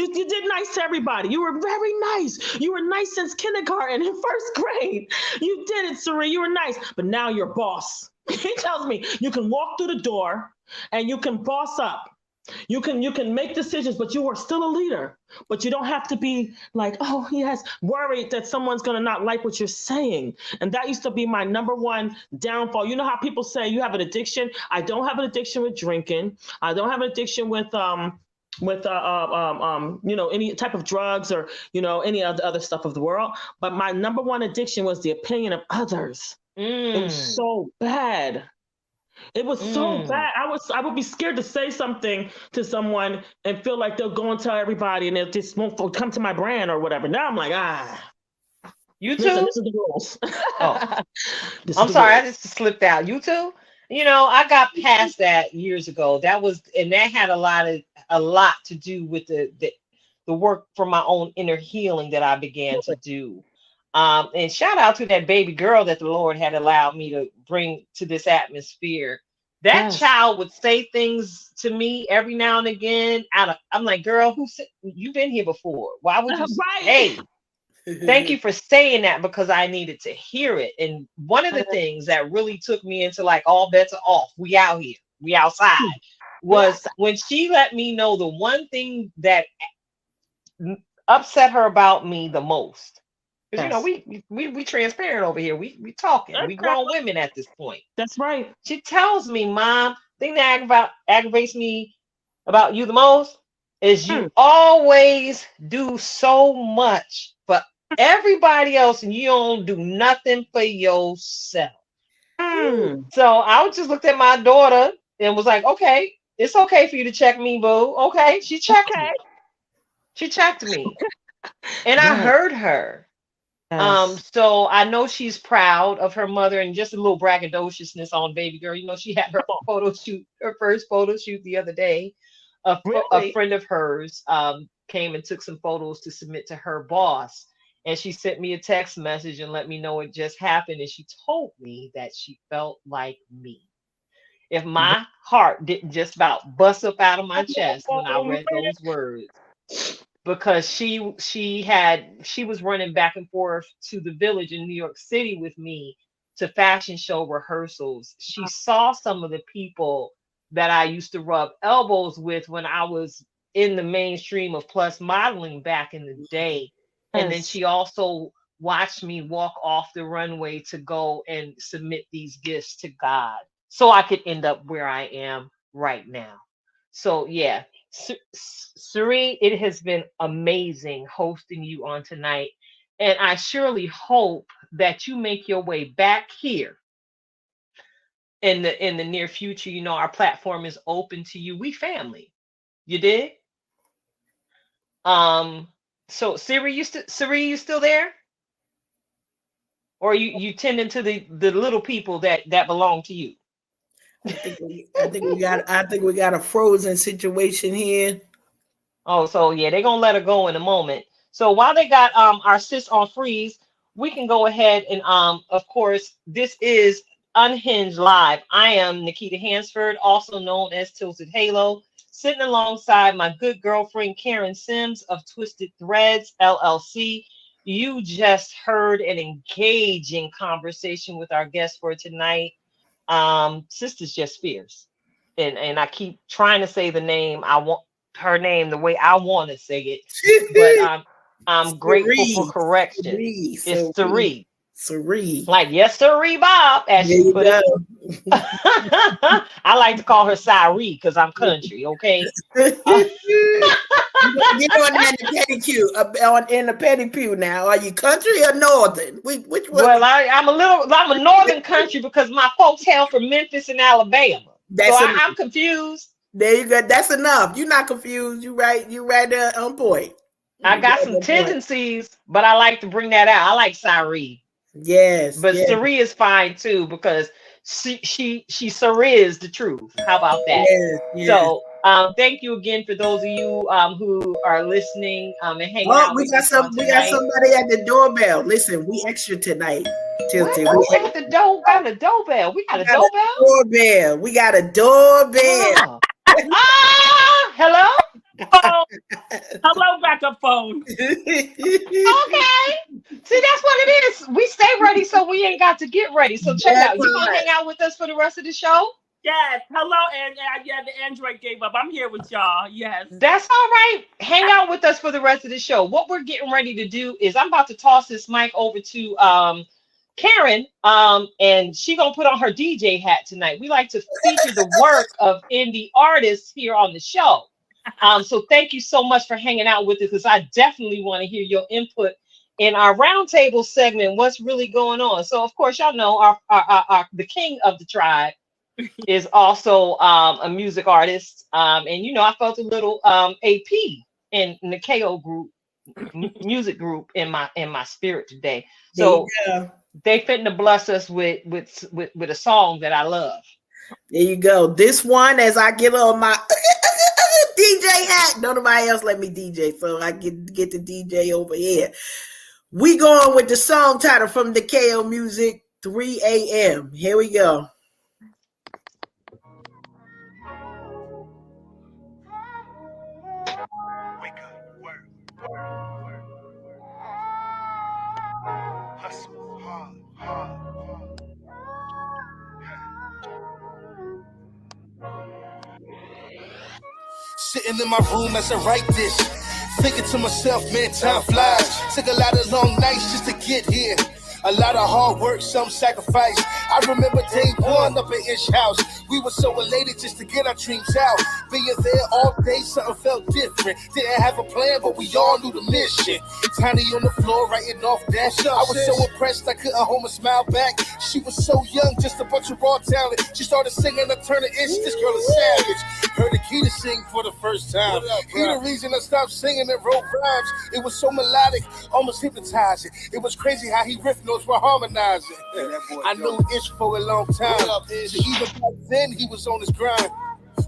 You did nice to everybody. You were very nice. You were nice since kindergarten and first grade. You did it, Cyrie. You were nice. But now you're boss. He tells me you can walk through the door and you can boss up. You can make decisions, but you are still a leader. But you don't have to be like, oh, yes, worried that someone's going to not like what you're saying. And that used to be my number one downfall. You know how people say you have an addiction? I don't have an addiction with drinking. I don't have an addiction with any type of drugs or, any other stuff of the world. But my number one addiction was the opinion of others. It was so bad. It was so bad. I would be scared to say something to someone and feel like they'll go and tell everybody and it just won't come to my brand or whatever. Now I'm like, you too? Listen, this is the rules. Oh. I'm sorry, I just slipped out. You too? I got past that years ago. That had a lot to do with the work for my own inner healing that I began to do. And shout out to that baby girl that the Lord had allowed me to bring to this atmosphere. That child would say things to me every now and again. I'm like, girl, you've been here before. Why would you say? Thank you for saying that, because I needed to hear it. And one of the things that really took me into like all bets are off, we out here, we outside, was when she let me know the one thing that upset her about me the most. Because we transparent over here. We talking. We grown women at this point. That's right. She tells me, Mom, the thing that aggravates me about you the most is you always do so much for everybody else and you don't do nothing for yourself. So I just looked at my daughter and was like, okay, it's okay for you to check me, boo. Okay. She checked me. She checked me. And I heard her. So I know she's proud of her mother, and just a little braggadociousness on baby girl. She had her first photo shoot the other day. A friend of hers came and took some photos to submit to her boss, and she sent me a text message and let me know it just happened. And she told me that she felt like me. If my heart didn't just about bust up out of my chest when I read those words. Because she was running back and forth to the Village in New York City with me to fashion show rehearsals. She saw some of the people that I used to rub elbows with when I was in the mainstream of plus modeling back in the day. And then she also watched me walk off the runway to go and submit these gifts to God so I could end up where I am right now. So yeah. Cyrie, it has been amazing hosting you on tonight, and I surely hope that you make your way back here in the near future. Our platform is open to you. We family. You did? So Cyrie, you still there? Or you tending to the little people that belong to you? I think we got a frozen situation here. Oh, so yeah, they're gonna let her go in a moment. So while they got our sis on freeze, we can go ahead and of course, this is Unhinged Live. I am Nikita Hansford, also known as Tilted Halo, sitting alongside my good girlfriend Karen Sims of Twisted Threads LLC. You just heard an engaging conversation with our guest for tonight. Sister's just fierce, and I keep trying to say the name. I want her name the way I want to say it, but I'm grateful for correction. It's Cyrie. Cyrie. Like, yes, Cyrie Bob, as she put it. I like to call her Cyrie because I'm country, okay? Get on in the petty pew now. Are you country or northern? Which one? Well, I'm a northern country because my folks hail from Memphis and Alabama. I'm confused. There you go. That's enough. You're not confused. You right there on point. I got some tendencies, but I like to bring that out. I like Cyrie. Yes. But Cyrie is fine too, because she Cyrie is the truth. How about that? Yes. So thank you again for those of you who are listening and hanging out. We got somebody at the doorbell. Listen, we extra tonight. Tilted. We got a doorbell. We got a doorbell. We got a doorbell. Hello? Hello, backup phone. Okay. See, that's what it is. We stay ready, so we ain't got to get ready. So check it That out. You gonna part. hang out with us for the rest of the show? Yes. Hello, and yeah, the Android gave up. I'm here with y'all. Yes. That's all right. Hang out with us for the rest of the show. What we're getting ready to do is I'm about to toss this mic over to Karen, and she gonna put on her DJ hat tonight. We like to feature the work of indie artists here on the show. So thank you so much for hanging out with us, because I definitely want to hear your input in our roundtable segment. What's really going on? So of course, y'all know our the king of the tribe is also a music artist, and you know I felt a little AP in the KO group music group in my spirit today. So they fitting to bless us with a song that I love. There you go. This one, as I get on my DJ hat, nobody else let me DJ, so I get the DJ over here. We going with the song title from the KO Music, 3 a.m. Here we go. Wake up, work, hustle, hard. Sitting in my room as I write this, thinking to myself, man, time flies. Took a lot of long nights just to get here. A lot of hard work, some sacrifice. I remember day one up at Ish House. We were so elated just to get our dreams out. Being there all day, something felt different. Didn't have a plan, but we all knew the mission. Tiny on the floor, writing off that. I was so impressed, I couldn't hold my smile back. She was so young, just a bunch of raw talent. She started singing, I turned an inch. This girl is savage. Heard Akita sing for the first time. He the reason I stopped singing and wrote rhymes. It was so melodic, almost hypnotizing. It was crazy how he riffed notes were harmonizing. I knew Ish for a long time. So even back then, he was on his grind.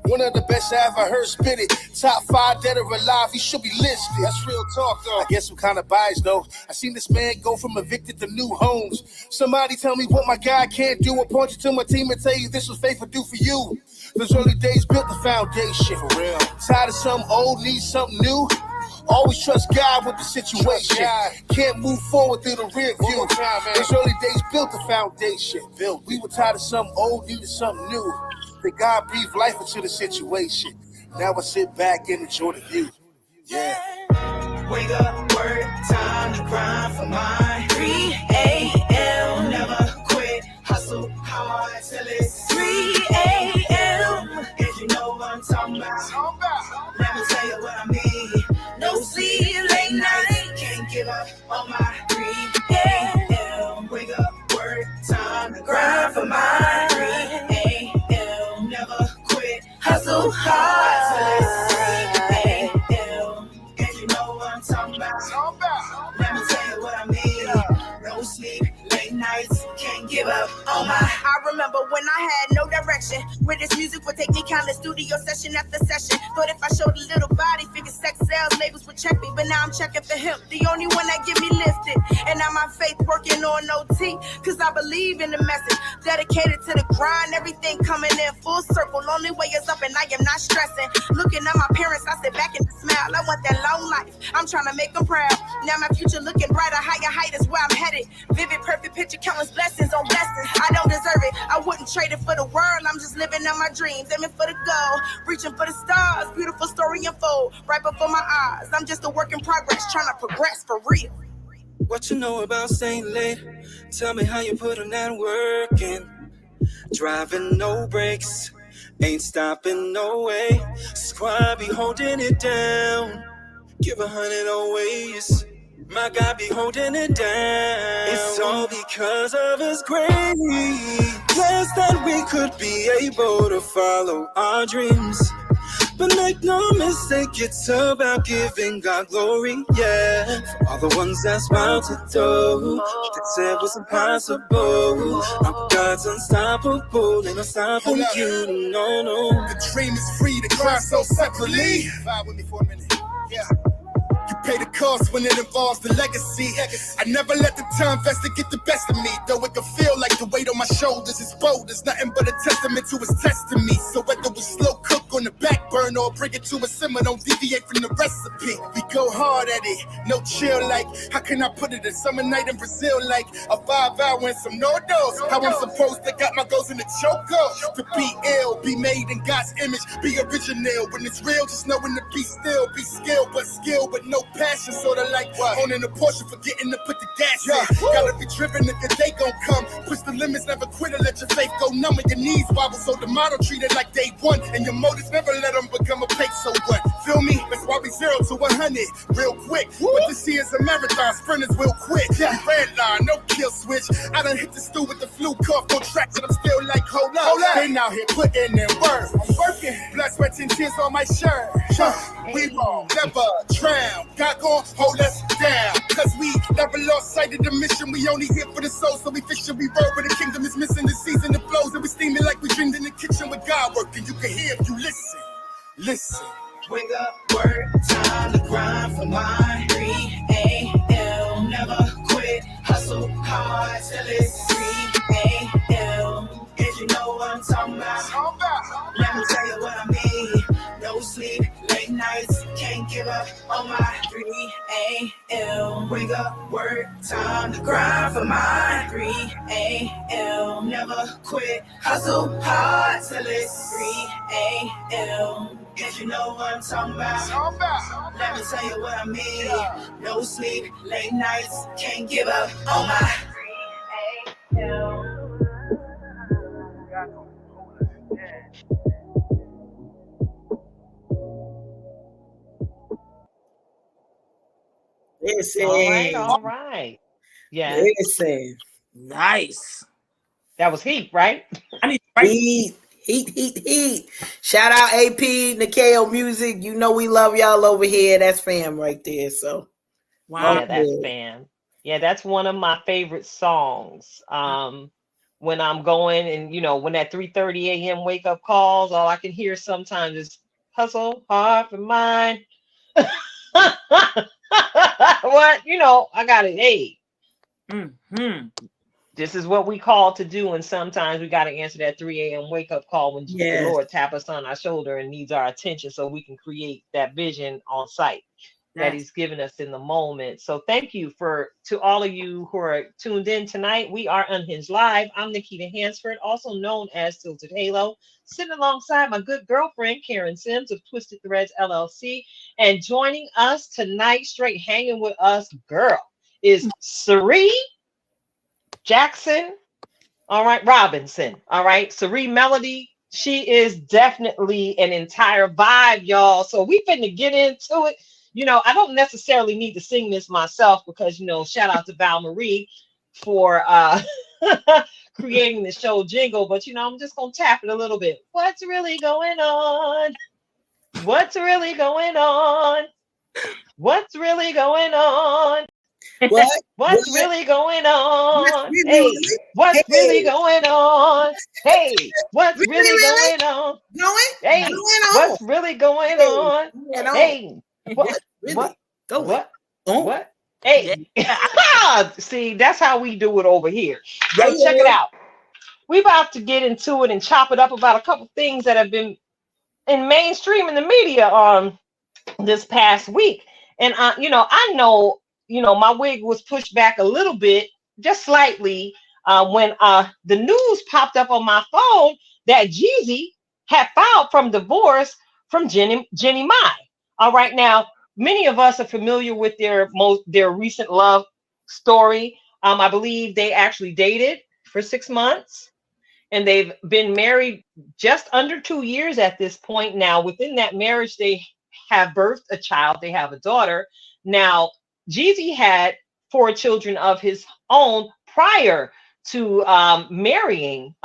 One of the best I ever heard spit it. Top 5 dead or alive, he should be listed. That's real talk, though. I guess I'm kind of biased, though. I seen this man go from evicted to new homes. Somebody tell me what my guy can't do. I'll point you to my team and tell you this was faithful do for you. Those early days built the foundation. For real. Tired of something old, need something new. Always trust God with the situation. Can't move forward through the rear view. Those early days built the foundation. We were tired of something old, needed something new. That God breathed life into the situation. Now I sit back and enjoy the view. Yeah. Wake up, work, time to grind for mine. 3 a.m. Never quit, hustle hard till it's 3 a.m. If you know what I'm talking about, let me tell you what I mean. No sleep, late night, can't give up on my 3 a.m. Wake up, work, time to grind for mine. 3 a.m. Never quit, hustle hard till it's 3 a.m. If you know what I'm talking about, let me tell you what I mean. No sleep, late nights, can't give up on my. I remember when I had no direction. Where this music would take me countless studio session after session. But if I showed a little body, figure sex sales labels would check me. But now I'm checking for him, the only one that get me lifted. And now my faith working on OT, cause I believe in the message. Dedicated to the grind, everything coming in full circle. Only way is up and I am not stressing. Looking at my parents, I sit back and smile. I want that long life, I'm trying to make them proud. Now my future looking brighter, higher height is where I'm headed. Vivid, perfect picture, countless blessings on blessings. I don't deserve it, I wouldn't trade it for the world. I'm just living out my dreams, aiming for the goal, reaching for the stars. Beautiful story unfold right before my eyes. I'm just a work in progress, trying to progress for real. What you know about staying late? Tell me how you put on that work in. Driving no brakes, ain't stopping no way. Squad be holding it down. Give 100 always. My God be holding it down. It's all because of His grace. Blessed that we could be able to follow our dreams. But make no mistake, it's about giving God glory, yeah. For all the ones that's about to do, that said was impossible. Our God's unstoppable, and I'm stopping you, no. The dream is free to cry so separately. Vibe with me for a minute. Yeah. You pay the cost when it involves the legacy. I never let the time vested get the best of me. Though it can feel like the weight on my shoulders is bold. It's nothing but a testament to His test to me. So whether we slow cook on the back burner or bring it to a simmer. Don't deviate from the recipe. We go hard at it, no chill. Like, how can I put it? A summer night in Brazil, like a 5-hour and some no-dos. How I'm supposed to got my goals in the choco. To be ill, be made in God's image, be original. When it's real, just knowing to be still, be skilled, but no passion. Sorta like owning a Porsche, forgetting to put the gas in. Gotta be driven if the day gon' come. Push the limits, never quit or let your faith go numb and your knees wobble. So the motto treat it like day one, and your motives never let them become a pace. So what? Feel me? That's why we 0 to 100 real quick. But this year's a marathon, sprinters will quit. Red line, no kill switch. I done hit the stool with the flu cough on track, and I'm still like, hold up. Been out here putting in work. I'm working. Blood, sweat, and tears on my shirt. We won't never drown. God gon' hold us down. Cause we never lost sight of the mission. We only here for the soul, so we fishing, we roll. But the kingdom is missing the season, the flows. And we steaming like we dreamed in the kitchen with God working. You can hear if you listen. Listen. Wake up, work, time to grind for mine. 3 a.m. Never quit, hustle hard till it's 3 a.m. If you know what I'm talking about, let me tell you what I mean. No sleep, late nights, can't give up on my 3 a.m. Wake up, work, time to grind for mine. 3 a.m. Never quit, hustle hard till it's 3 a.m. If you know what I'm talking about, let me tell you what I mean. No sleep, late nights, can't give up on my 3 a.m. Listen. All right. Yeah, Listen. Nice. that was heat, right? I need to write Heat. Shout out AP, Nikeo Music. You know we love y'all over here. That's fam right there. So wow. Yeah, that's good. fam. Yeah, that's one of my favorite songs. When I'm going and when that 3:30 a.m. wake up calls, all I can hear sometimes is hustle hard for mine. What? I got it. Hey, Mm-hmm. this is what we call to do, and sometimes we got to answer that 3 a.m. wake up call when the Yes. Lord tap us on our shoulder and needs our attention so we can create that vision on site that Yes. he's given us in the moment. So thank you to all of you who are tuned in tonight. We are Unhinged Live. I'm Nikita Hansford, also known as Tilted Halo, sitting alongside my good girlfriend, Karen Sims of Twisted Threads LLC. And joining us tonight, straight hanging with us, girl, is Cyrie Jackson. All right, Robinson. All right, Cyrie Melody. She is definitely an entire vibe, y'all. So we finna get into it. I don't necessarily need to sing this myself because, shout out to Val Marie for creating the show jingle. But, I'm just going to tap it a little bit. What's really going on? What's really going on? What's really going on? What? What's really going on? What's Hey, really- what's Hey. really going on? Hey, what's Really, really really? going on? Going? Hey, Going on. what's really going on? Going on. Hey, What? Really? what? Going What? on. What? Hey, see, that's how we do it over here. Yeah, So check it out. We about to get into it and chop it up about a couple things that have been in mainstream in the media this past week. And I know, my wig was pushed back a little bit, just slightly, when the news popped up on my phone that Jeezy had filed from divorce from Jenny Mai. All right, now many of us are familiar with their recent love story. I believe they actually dated for 6 months, and they've been married just under 2 years at this point. Now, within that marriage, they have birthed a child. They have a daughter. Now, Jeezy had 4 children of his own prior to marrying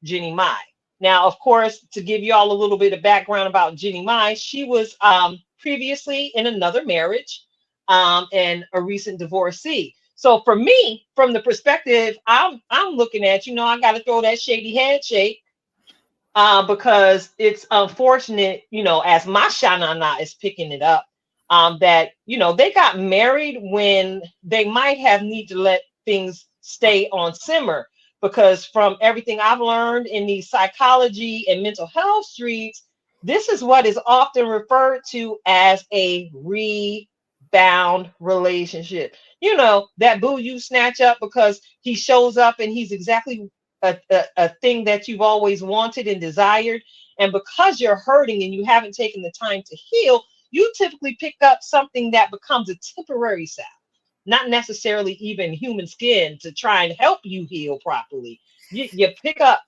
Jenny Mai. Now, of course, to give you all a little bit of background about Jenny Mai, she was previously in another marriage and a recent divorcee. So for me, from the perspective I'm looking at, I got to throw that shady handshake because it's unfortunate, as my Shanana is picking it up, that, they got married when they might have need to let things stay on simmer. Because from everything I've learned in the psychology and mental health streets, This is what is often referred to as a rebound relationship. You know, that boo you snatch up because he shows up and he's exactly a thing that you've always wanted and desired. And because you're hurting and you haven't taken the time to heal, you typically pick up something that becomes a temporary salve, not necessarily even human skin to try and help you heal properly. You pick up,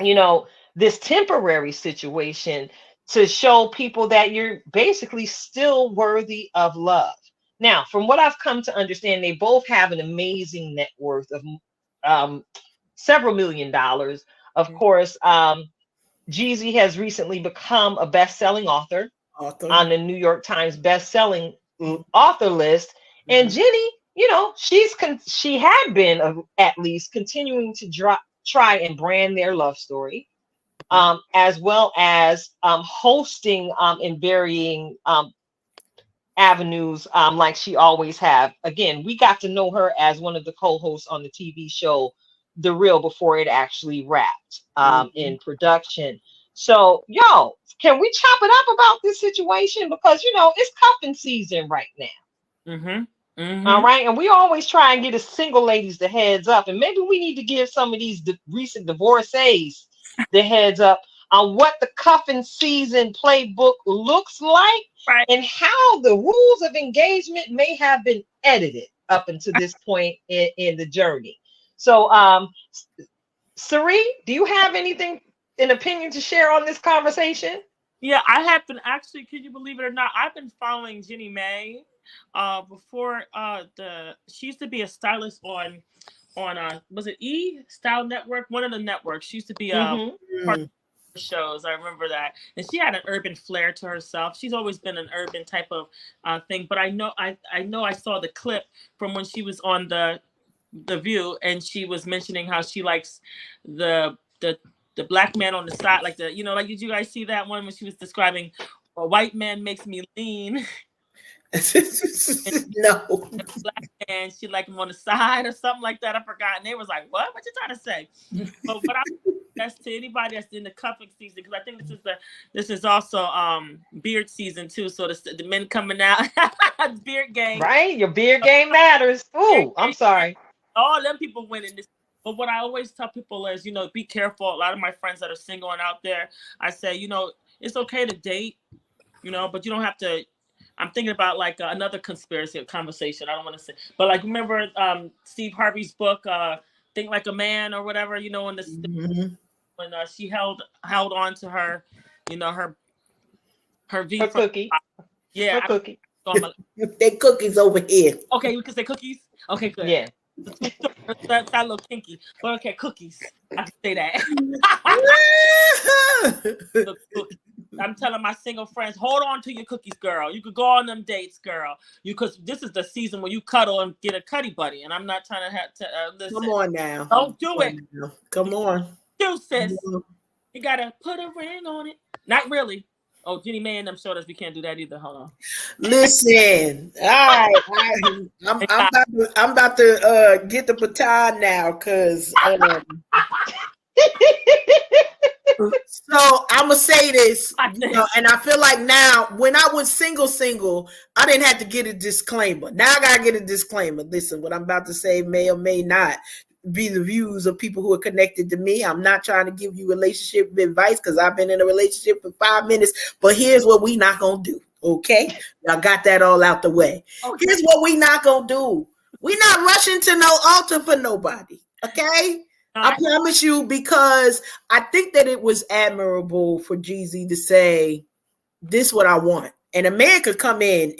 you know, this temporary situation to show people that you're basically still worthy of love. Now, from what I've come to understand, they both have an amazing net worth of um, several $1,000,000. Of course, Jeezy has recently become a best-selling author on the New York Times best-selling author list. And Jenny, you know, she had been at least continuing to try and brand their love story, as well as hosting in varying avenues, like she always have. Again, we got to know her as one of the co-hosts on the TV show The Real before it actually wrapped in production. So, yo, can we chop it up about this situation? Because, you know, it's cuffing season right now. All right. And we always try and get a single ladies the heads up. And maybe we need to give some of these recent divorcees the heads up on what the cuffing season playbook looks like, Right. and how the rules of engagement may have been edited up until this point in the journey. So, Cyrie, do you have anything, an opinion to share on this conversation? Yeah, I have been actually, can you believe it or not, I've been following Jenny May before she used to be a stylist on was it Style Network, one of the networks. She used to be part of shows. I remember that. And she had an urban flair to herself. She's always been an urban type of thing, but I know I saw the clip from when she was on the View, and she was mentioning how she likes the black man on the side, like like, did you guys see that one when she was describing a white man makes me lean? No. Black man, she like him on the side or something like that. I forgot. And they was like, what you trying to say? But what I that's to anybody that's in the cuffing season, because I think this is also beard season too. So the men coming out, beard game. Right, your beard game matters. Ooh, I'm sorry. All them people winning this. But what I always tell people is, be careful. A lot of my friends that are single and out there, I say, it's okay to date, but you don't have to. I'm thinking about like another conspiracy conversation. I don't want to say, but like, remember Steve Harvey's book, Think Like a Man or whatever, in this when she held on to her, her V her cookie. Yeah, her cookie. They cookies over here. Okay, you can say cookies. Okay, good. Yeah. That's a little kinky, but okay, cookies. I can say that. I'm telling my single friends, hold on to your cookies, girl. You could go on them dates, girl. Because this is the season where you cuddle and get a cuddy buddy, and I'm not trying to have to listen. Come on now. Don't do it. Come on. Do, sis. You gotta put a ring on it. Not really. Oh, Jenny May and them showed us we can't do that either. Hold on. Listen, all right. I'm about to get the baton now, because so I'm gonna say this, and I feel like now, when I was single, I didn't have to get a disclaimer. Now I gotta get a disclaimer. Listen, what I'm about to say may or may not be the views of people who are connected to me. I'm not trying to give you relationship advice, because I've been in a relationship for 5 minutes. But here's what we not gonna do. Okay, y'all got that all out the way. Okay. Here's what we not gonna do. We not rushing to no altar for nobody. Okay. I promise you, because I think that it was admirable for Jeezy to say, this is what I want. And a man could come in.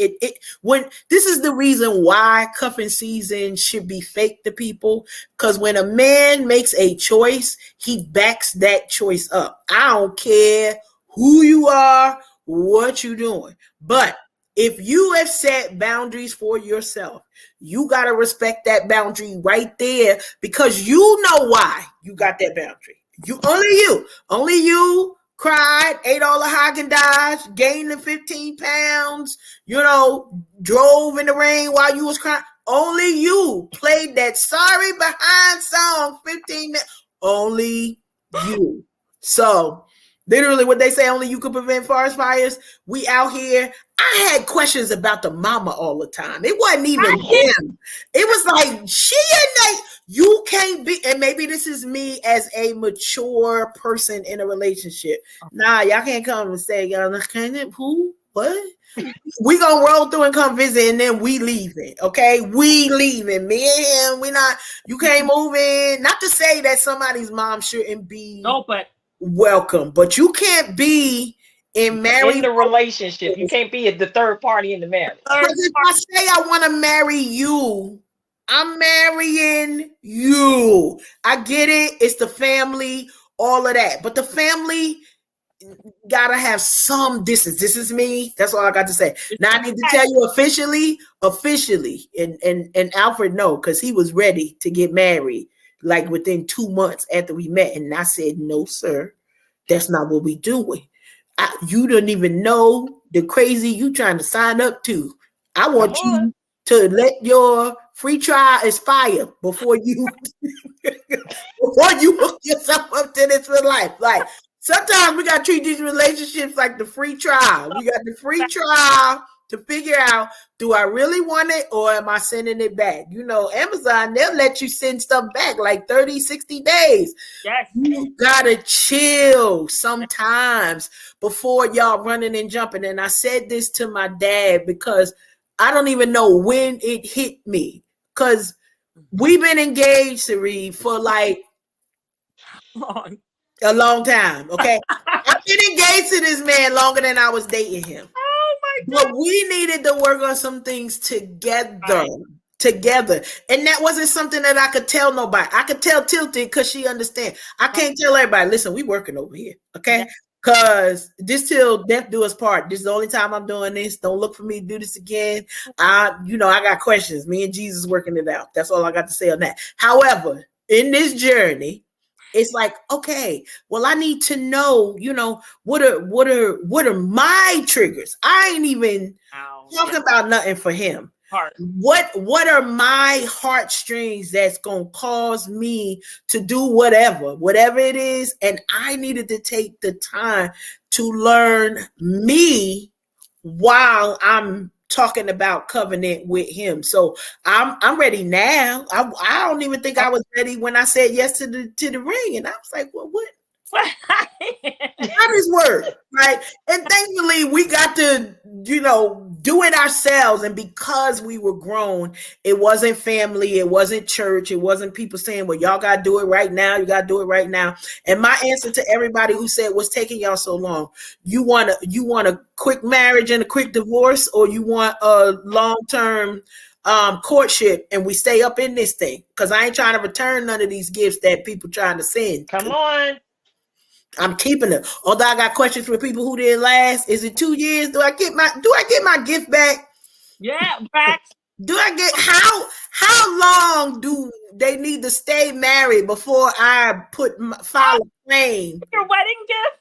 When this is the reason why cuffing season should be fake to people. Because when a man makes a choice, he backs that choice up. I don't care who you are, what you're doing. But if you have set boundaries for yourself, you got to respect that boundary right there, because you know why you got that boundary. Only you cried, ate all the Haagen-Dazs, gained the 15 pounds, drove in the rain while you was crying. Only you played that sorry behind song 15 minutes. Only you. So Literally what they say, only you can prevent forest fires. We out here. I had questions about the mama all the time. It wasn't even him. It was like, she ain't like, you can't be, and maybe this is me as a mature person in a relationship. Nah, y'all can't come and say, y'all can't, who? What? We gonna roll through and come visit, and then we leaving. Okay, we leaving. Me and him, we not. You can't move in. Not to say that somebody's mom shouldn't be but welcome, but you can't be in married in the relationship. You can't be the third party in the marriage. Because if I say I want to marry you, I'm marrying you. I get it. It's the family, all of that, but the family gotta have some distance. This is me. That's all I got to say. Now I need to tell you officially, and Alfred no, because he was ready to get married like within 2 months after we met, and I said, no, sir, that's not what we doing. You don't even know the crazy you trying to sign up to. I want you to let your free trial expire before you hook yourself up to this for life. Like, sometimes we got to treat these relationships like the free trial. We got the free trial to figure out, do I really want it or am I sending it back? You know, Amazon, they'll let you send stuff back like 30, 60 days. Yes. You gotta chill sometimes before y'all running and jumping. And I said this to my dad because I don't even know when it hit me. Because we've been engaged, Cyrie, for like a long time. Okay. I've been engaged to this man longer than I was dating him. Oh my God. But we needed to work on some things together. And that wasn't something that I could tell nobody. I could tell Tilted because she understands. I can't tell everybody, listen, we working over here. Okay. Because this till death do us part. This is the only time I'm doing this. Don't look for me to do this again. I got questions. Me and Jesus working it out. That's all I got to say on that. However, in this journey, it's like, okay, well, I need to know, what are my triggers? I ain't even talking about nothing for him. What are my heartstrings that's gonna cause me to do whatever it is? And I needed to take the time to learn me while I'm talking about covenant with him. So I'm ready now. I don't even think I was ready when I said yes to the ring. And I was like, well, what? How does work? Right. And thankfully we got to, do it ourselves. And because we were grown, it wasn't family, it wasn't church, it wasn't people saying, well, y'all gotta do it right now, you gotta do it right now. And my answer to everybody who said, what's taking y'all so long? You want a quick marriage and a quick divorce, or you want a long-term courtship and we stay up in this thing? Because I ain't trying to return none of these gifts that people trying to send. Come on. I'm keeping it. Although I got questions for people who didn't last. Is it 2 years? Do I get my gift back? Yeah, back. Do I get how long do they need to stay married before I file a claim? Your wedding gift?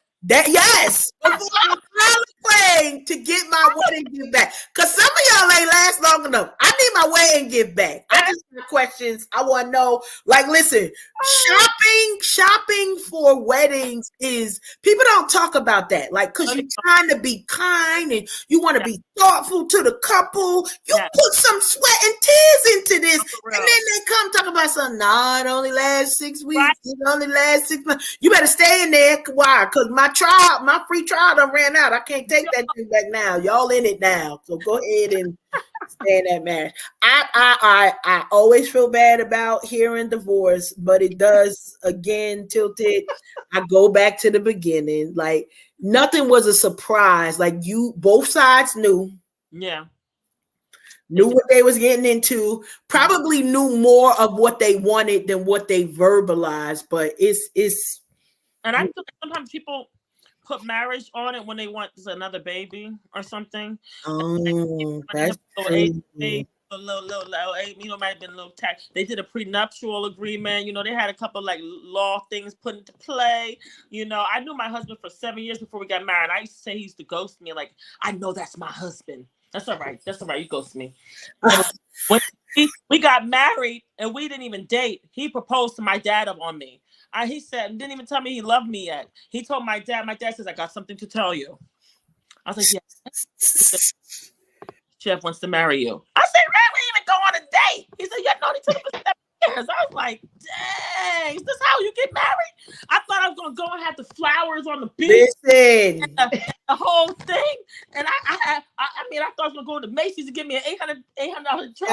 Yes. Before I file a claim to get my wedding gift back. Because some of y'all ain't last long enough. I need my wedding gift back. I just have questions. I want to know, like, listen, shopping for weddings is, people don't talk about that. Like, because you're trying to be kind and you want to be thoughtful to the couple. You put some sweat and tears into this. And then they come talk about something. No, it only lasts 6 weeks. Right. It only lasts 6 months. You better stay in there. Why? Because my free trial done ran out. I can't take that thing back now. Y'all in it now. So go ahead and stay in that marriage. I always feel bad about hearing divorce, but it does, again, Tilted. I go back to the beginning. Like, nothing was a surprise. Like, both sides knew. Yeah. Knew what they was getting into, probably knew more of what they wanted than what they verbalized, but it's and I feel like sometimes people put marriage on it when they want another baby or something. Oh, that's crazy. Might have been a little tax. They did a prenuptial agreement. They had a couple like law things put into play. I knew my husband for 7 years before we got married. I used to say he used to ghost me. Like, I know that's my husband. That's all right. You ghost me. When we got married and we didn't even date, he proposed to my dad on me. He said, didn't even tell me he loved me yet. He told my dad. My dad says, I got something to tell you. I was like, yeah. Chef wants to marry you. I said, man, we even go on a date. He said, yeah, known each other for 7 years. I was like, dang, is this how you get married? I thought I was gonna go and have the flowers on the beach. Listen, and the whole thing. And I mean, I thought I was gonna go to Macy's and give me an $800 trip.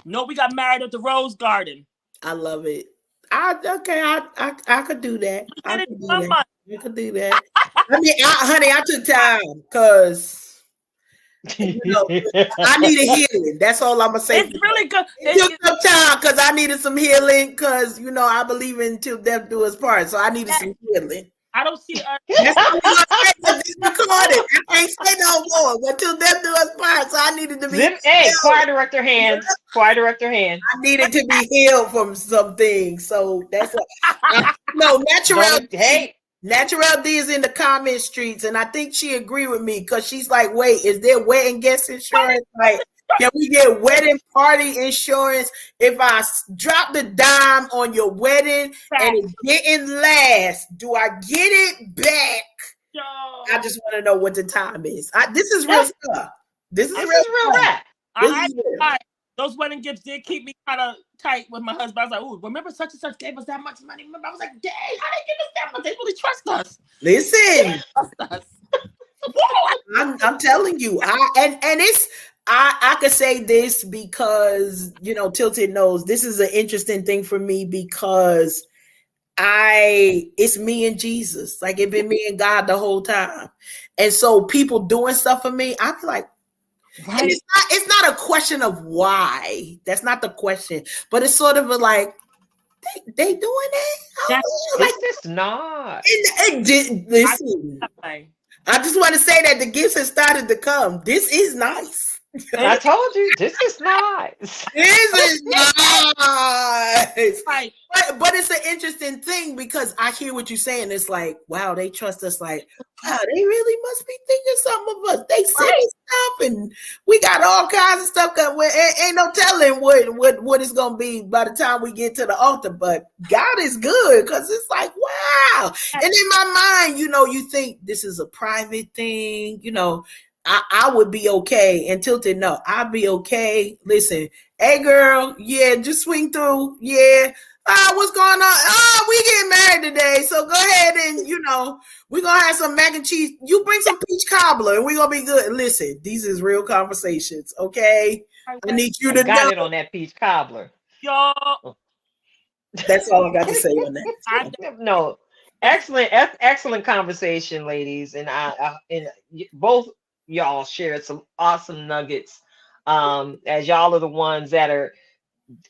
No, we got married at the Rose Garden. I love it. I could do that. I could do that. I mean, honey, I took time because you know I need a healing. That's all I'm gonna say. It's really good. It took some time because I needed some healing. Because you know I believe in till death do us part, so I needed some healing. I don't see. That's what I'm saying. It's recorded. I can't say no more. But till death do us part, so I needed to be. Hey, choir director hands. Choir director hands. I needed to be healed from some things. So that's what. No, Natural D is in the comment streets, and I think she agreed with me because she's like, "Wait, is there wedding guest insurance? Like, can we get wedding party insurance if I drop the dime on your wedding and it didn't last? Do I get it back?" Yo. I just want to know what the time is. This is real stuff. This is real rap. Those wedding gifts did keep me kind of tight with my husband. I was like, "Ooh, remember such and such gave us that much money?" Remember, I was like, "Dang, how they give us that much? They really trust us." Listen, I'm telling you, I could say this because you know Tilted knows this is an interesting thing for me because it's me and Jesus. Like it's been me and God the whole time, and so people doing stuff for me, I be like. Right. And it's not a question of why. That's not the question. But it's sort of like they doing it. It's not. Listen, I just want to say that the gifts have started to come. This is nice. I told you, this is nice. This is nice. Right. But it's an interesting thing because I hear what you're saying. It's like, wow, they trust us. Like, wow, they really must be thinking something of us. They send us stuff, and we got all kinds of stuff. Ain't no telling what it's gonna be by the time we get to the altar. But God is good because it's like, wow. And in my mind, you know, you think this is a private thing, you know. I would be okay. And Tilted, no, I'll be okay. Listen, hey girl, yeah, just swing through. Yeah. What's going on? We getting married today. So go ahead and, you know, we're going to have some mac and cheese. You bring some peach cobbler and we're going to be good. Listen, these is real conversations, okay? I need you to got it on that peach cobbler. Yo. That's all I got to say on that. No, excellent conversation, ladies. And and both y'all shared some awesome nuggets. As y'all are the ones that are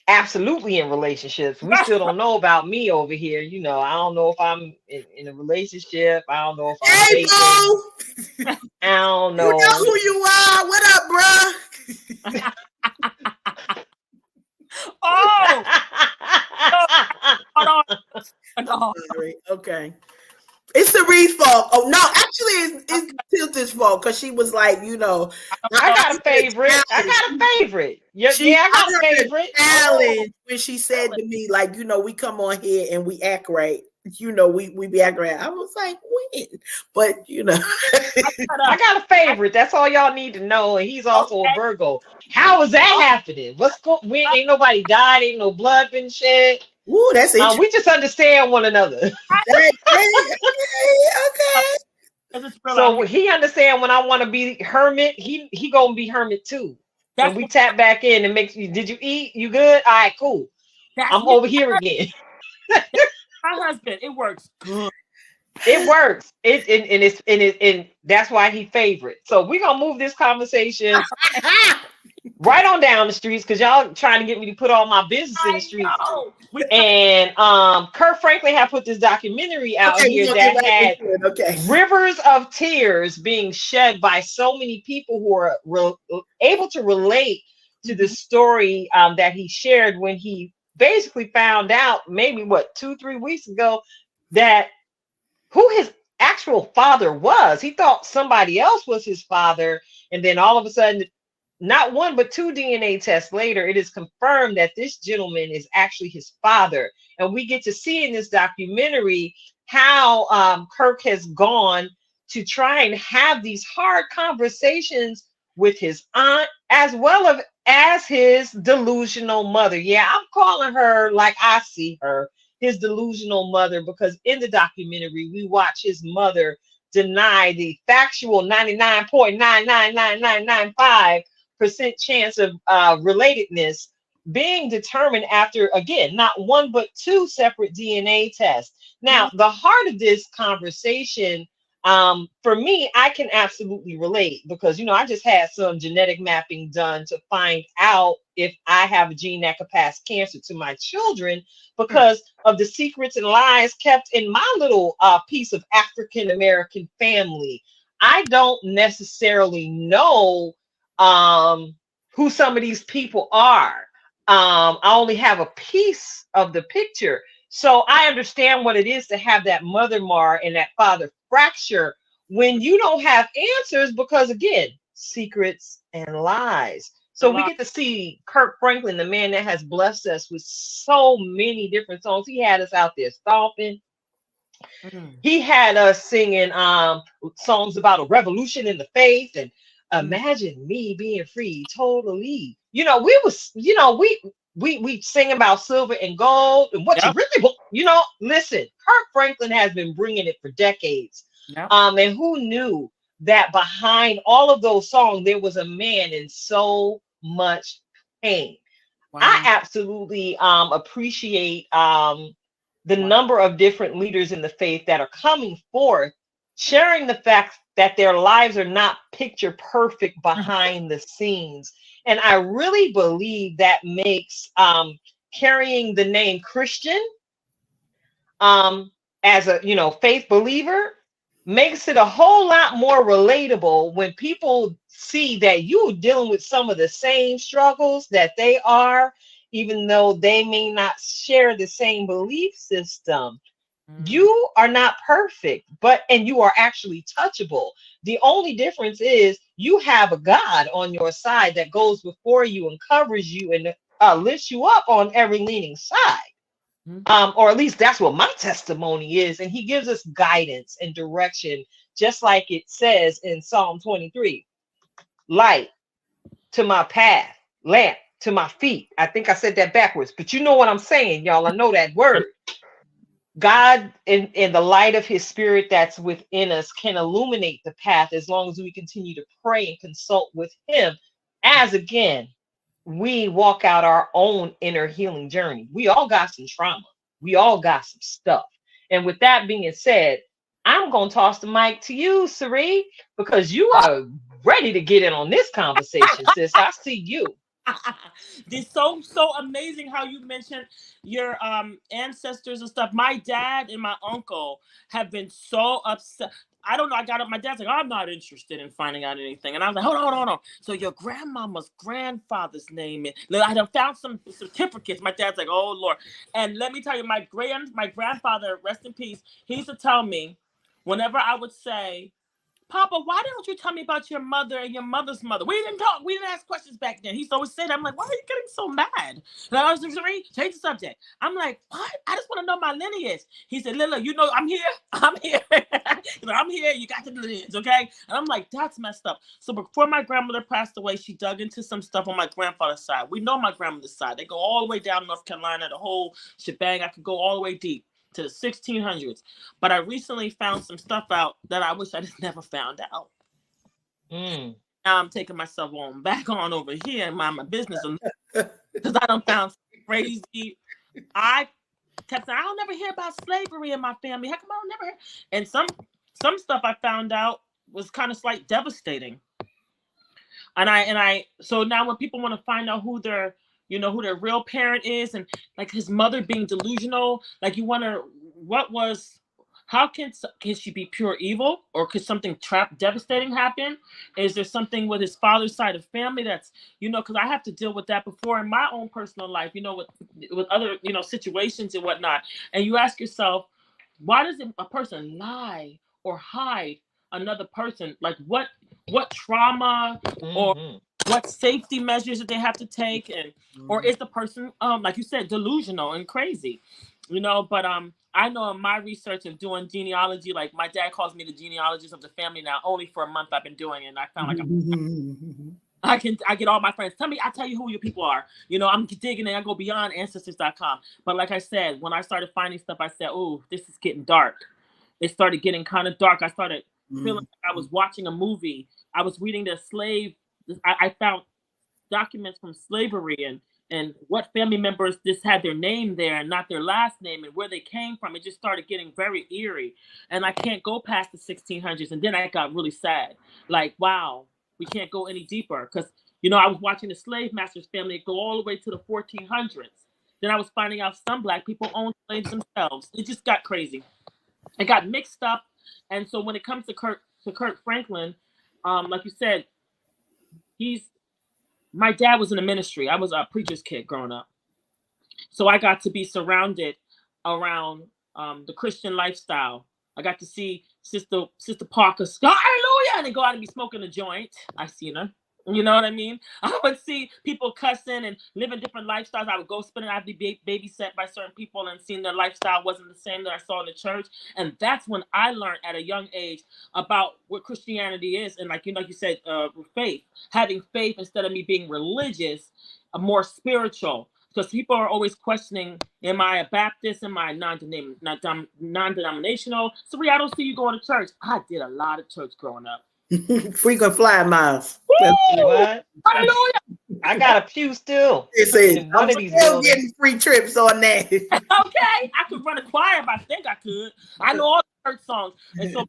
absolutely in relationships. We still don't know about me over here. You know, I don't know if I'm in a relationship. I don't know if I'm dating. I don't know. You know who you are. What up, bro? Oh. Sorry. Okay. It's Cyrie's fault. Oh no, actually, it's Tilted's fault because she was like, you know, I got a favorite. Yeah, I got a favorite. Challenge when she said to me, like, you know, we come on here and we act right. You know, we be acting right. I was like, when? But you know, I got a favorite. That's all y'all need to know. And he's also a Virgo. How is that happening? What's going? Ain't nobody died. Ain't no blood been shed. Ooh, that's interesting. We just understand one another. Okay. So he understand when I want to be hermit, he gonna be hermit too. And we tap back in and make you. Did you eat? You good? All right, cool. I'm over here again. My husband, it works good. It works. And that's why he favorite. So we're gonna move this conversation right on down the streets because y'all trying to get me to put all my business in the streets. And Kurt Franklin had put this documentary out here that had rivers of tears being shed by so many people who are able to relate to the story that he shared when he basically found out maybe 2-3 weeks ago that who his actual father was. He thought somebody else was his father, and then all of a sudden not one but two DNA tests later, it is confirmed that this gentleman is actually his father. And we get to see in this documentary how Kirk has gone to try and have these hard conversations with his aunt as well as his delusional mother. Yeah, I'm calling her like I see her, his delusional mother, because in the documentary we watch his mother deny the factual 99.999995% chance of relatedness being determined after, again, not one but two separate DNA tests. Now, the heart of this conversation, for me, I can absolutely relate because, I just had some genetic mapping done to find out if I have a gene that could pass cancer to my children because of the secrets and lies kept in my little piece of African American family. I don't necessarily know who some of these people are. I only have a piece of the picture. So I understand what it is to have that mother mar and that father fracture when you don't have answers because, again, secrets and lies. So we get to see Kirk Franklin, the man that has blessed us with so many different songs. He had us out there stomping. He had us singing songs about a revolution in the faith and imagine me being free totally. We sing about silver and gold and what you really want. Listen, Kirk Franklin has been bringing it for decades. And who knew that behind all of those songs there was a man in so much pain. I absolutely appreciate the number of different leaders in the faith that are coming forth, sharing the fact that their lives are not picture perfect behind the scenes. And I really believe that makes carrying the name Christian as a faith believer makes it a whole lot more relatable when people see that you're dealing with some of the same struggles that they are, even though they may not share the same belief system. You are not perfect, and you are actually touchable. The only difference is you have a God on your side that goes before you and covers you and lifts you up on every leaning side. Or at least that's what my testimony is. And he gives us guidance and direction, just like it says in Psalm 23, light to my path, lamp to my feet. I think I said that backwards, but you know what I'm saying, y'all. I know that word. God, in the light of his spirit that's within us, can illuminate the path as long as we continue to pray and consult with him as, again, we walk out our own inner healing journey. We all got some trauma. We all got some stuff. And with that being said, I'm going to toss the mic to you, Cyrie, because you are ready to get in on this conversation, sis. I see you. It's so amazing how you mentioned your ancestors and stuff. My dad and my uncle have been so upset. I don't know. I got up. My dad's like, I'm not interested in finding out anything. And I was like, hold on. So your grandmama's grandfather's name is. I done found some certificates. My dad's like, oh Lord. And let me tell you, my grandfather, rest in peace, he used to tell me whenever I would say, Papa, why don't you tell me about your mother and your mother's mother? We didn't talk. We didn't ask questions back then. He used to always say that. I'm like, why are you getting so mad? And I was like, change the subject. I'm like, what? I just want to know my lineage. He said, Lila, I'm here. I'm here. I'm here. You got the lineage, okay? And I'm like, that's messed up. So before my grandmother passed away, she dug into some stuff on my grandfather's side. We know my grandmother's side. They go all the way down North Carolina, the whole shebang. I could go all the way deep to the 1600s, but I recently found some stuff out that I wish I just never found out. Now I'm taking myself back on over here and mind my business because I done found crazy. I kept saying I don't never hear about slavery in my family. How come I don't never hear? And some stuff I found out was kind of like devastating. And I so now when people want to find out who their real parent is, and like his mother being delusional, like you wonder how can she be pure evil, or could something devastating happen? Is there something with his father's side of family that's, because I have to deal with that before in my own personal life, with other, situations and whatnot. And you ask yourself, why does a person lie or hide another person. Like what trauma or what safety measures that they have to take, and or is the person like you said, delusional and crazy, you know? But I know in my research of doing genealogy, like my dad calls me the genealogist of the family now. Only for a month I've been doing it, and I found like I get all my friends, I tell you who your people are. You know, I'm digging and I go beyond ancestors.com. But like I said, when I started finding stuff, I said, oh, this is getting dark. It started getting kind of dark. I started feeling like I was watching a movie. I was reading the slave. I found documents from slavery and what family members just had their name there and not their last name and where they came from. It just started getting very eerie. And I can't go past the 1600s. And then I got really sad. Like, wow, we can't go any deeper. Because, you know, I was watching the slave master's family go all the way to the 1400s. Then I was finding out some Black people owned slaves themselves. It just got crazy. It got mixed up. And so when it comes to Kirk Franklin, like you said, my dad was in the ministry. I was a preacher's kid growing up. So I got to be surrounded around the Christian lifestyle. I got to see Sister Parker, hallelujah, and then go out and be smoking a joint. I seen her. You know what I mean? I would see people cussing and living different lifestyles. I would go spend it. I'd be babysat by certain people and seeing their lifestyle wasn't the same that I saw in the church. And that's when I learned at a young age about what Christianity is. And like you said, faith, having faith instead of me being religious, more spiritual. Because people are always questioning, am I a Baptist? Am I non-denominational? Cyrie, I don't see you going to church. I did a lot of church growing up. Frequent flyer miles. What? Hallelujah. I got a pew still. I'm still getting free trips on that. Okay, I could run a choir if I think I could. I know all the church songs, and so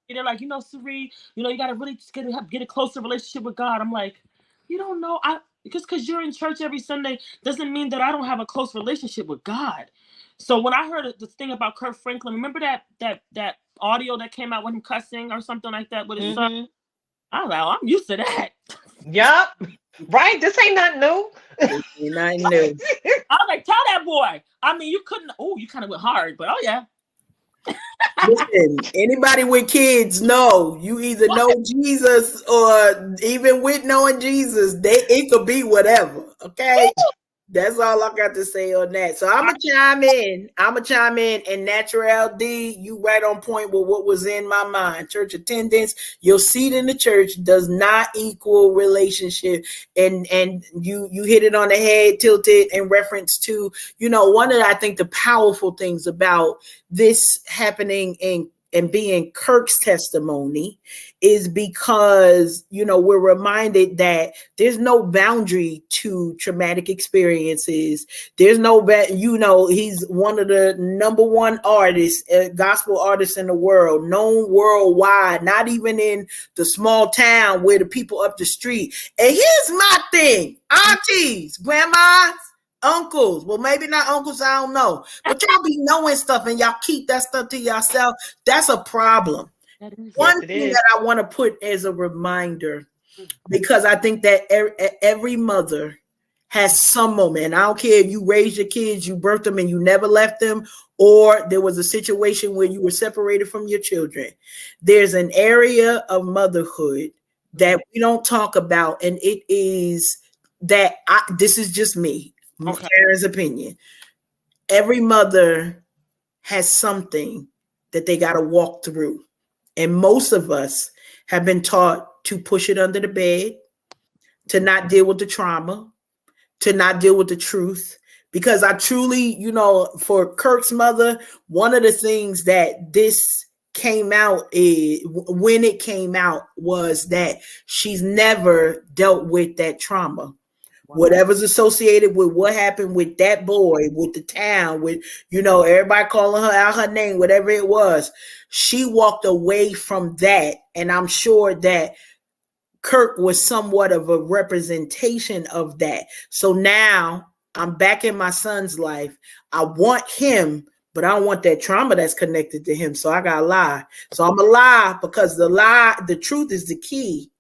they're like, Cyrie, you got to really just get a closer relationship with God. I'm like, you don't know, because you're in church every Sunday doesn't mean that I don't have a close relationship with God. So when I heard the thing about Kirk Franklin, remember that audio that came out with him cussing or something like that with his son? I was like, I'm used to that. Yup. Right? This ain't nothing new. Nothing new. I was like, tell that boy. I mean, you couldn't. Oh, you kind of went hard, but oh yeah. Listen, anybody with kids know you either know Jesus or even with knowing Jesus, it could be whatever. Okay. That's all I got to say on that. So I'm gonna chime in, and Natural D, you right on point with what was in my mind. Church attendance, your seat in the church does not equal relationship, and you hit it on the head, tilted in reference to one of I think the powerful things about this happening and being Kirk's testimony is because, we're reminded that there's no boundary to traumatic experiences. There's no, he's one of the number one artists, gospel artists in the world, known worldwide, not even in the small town where the people up the street. And here's my thing, aunties, grandmas, uncles, well, maybe not uncles, I don't know, but y'all be knowing stuff and y'all keep that stuff to yourself. That's a problem. One thing that I want to put as a reminder, because I think that every mother has some moment. I don't care if you raised your kids, you birthed them and you never left them, or there was a situation where you were separated from your children. There's an area of motherhood that we don't talk about, and it is that this is just me. Okay. Karen's opinion. Every mother has something that they got to walk through. And most of us have been taught to push it under the bed, to not deal with the trauma, to not deal with the truth. Because I truly, for Kirk's mother, one of the things that this came out when it came out was that she's never dealt with that trauma. Whatever's associated with what happened with that boy, with the town, with, everybody calling her out her name, whatever it was, she walked away from that. And I'm sure that Kirk was somewhat of a representation of that. So now I'm back in my son's life. I want him, but I don't want that trauma that's connected to him. So I got to lie. So I'm a lie because the truth is the key.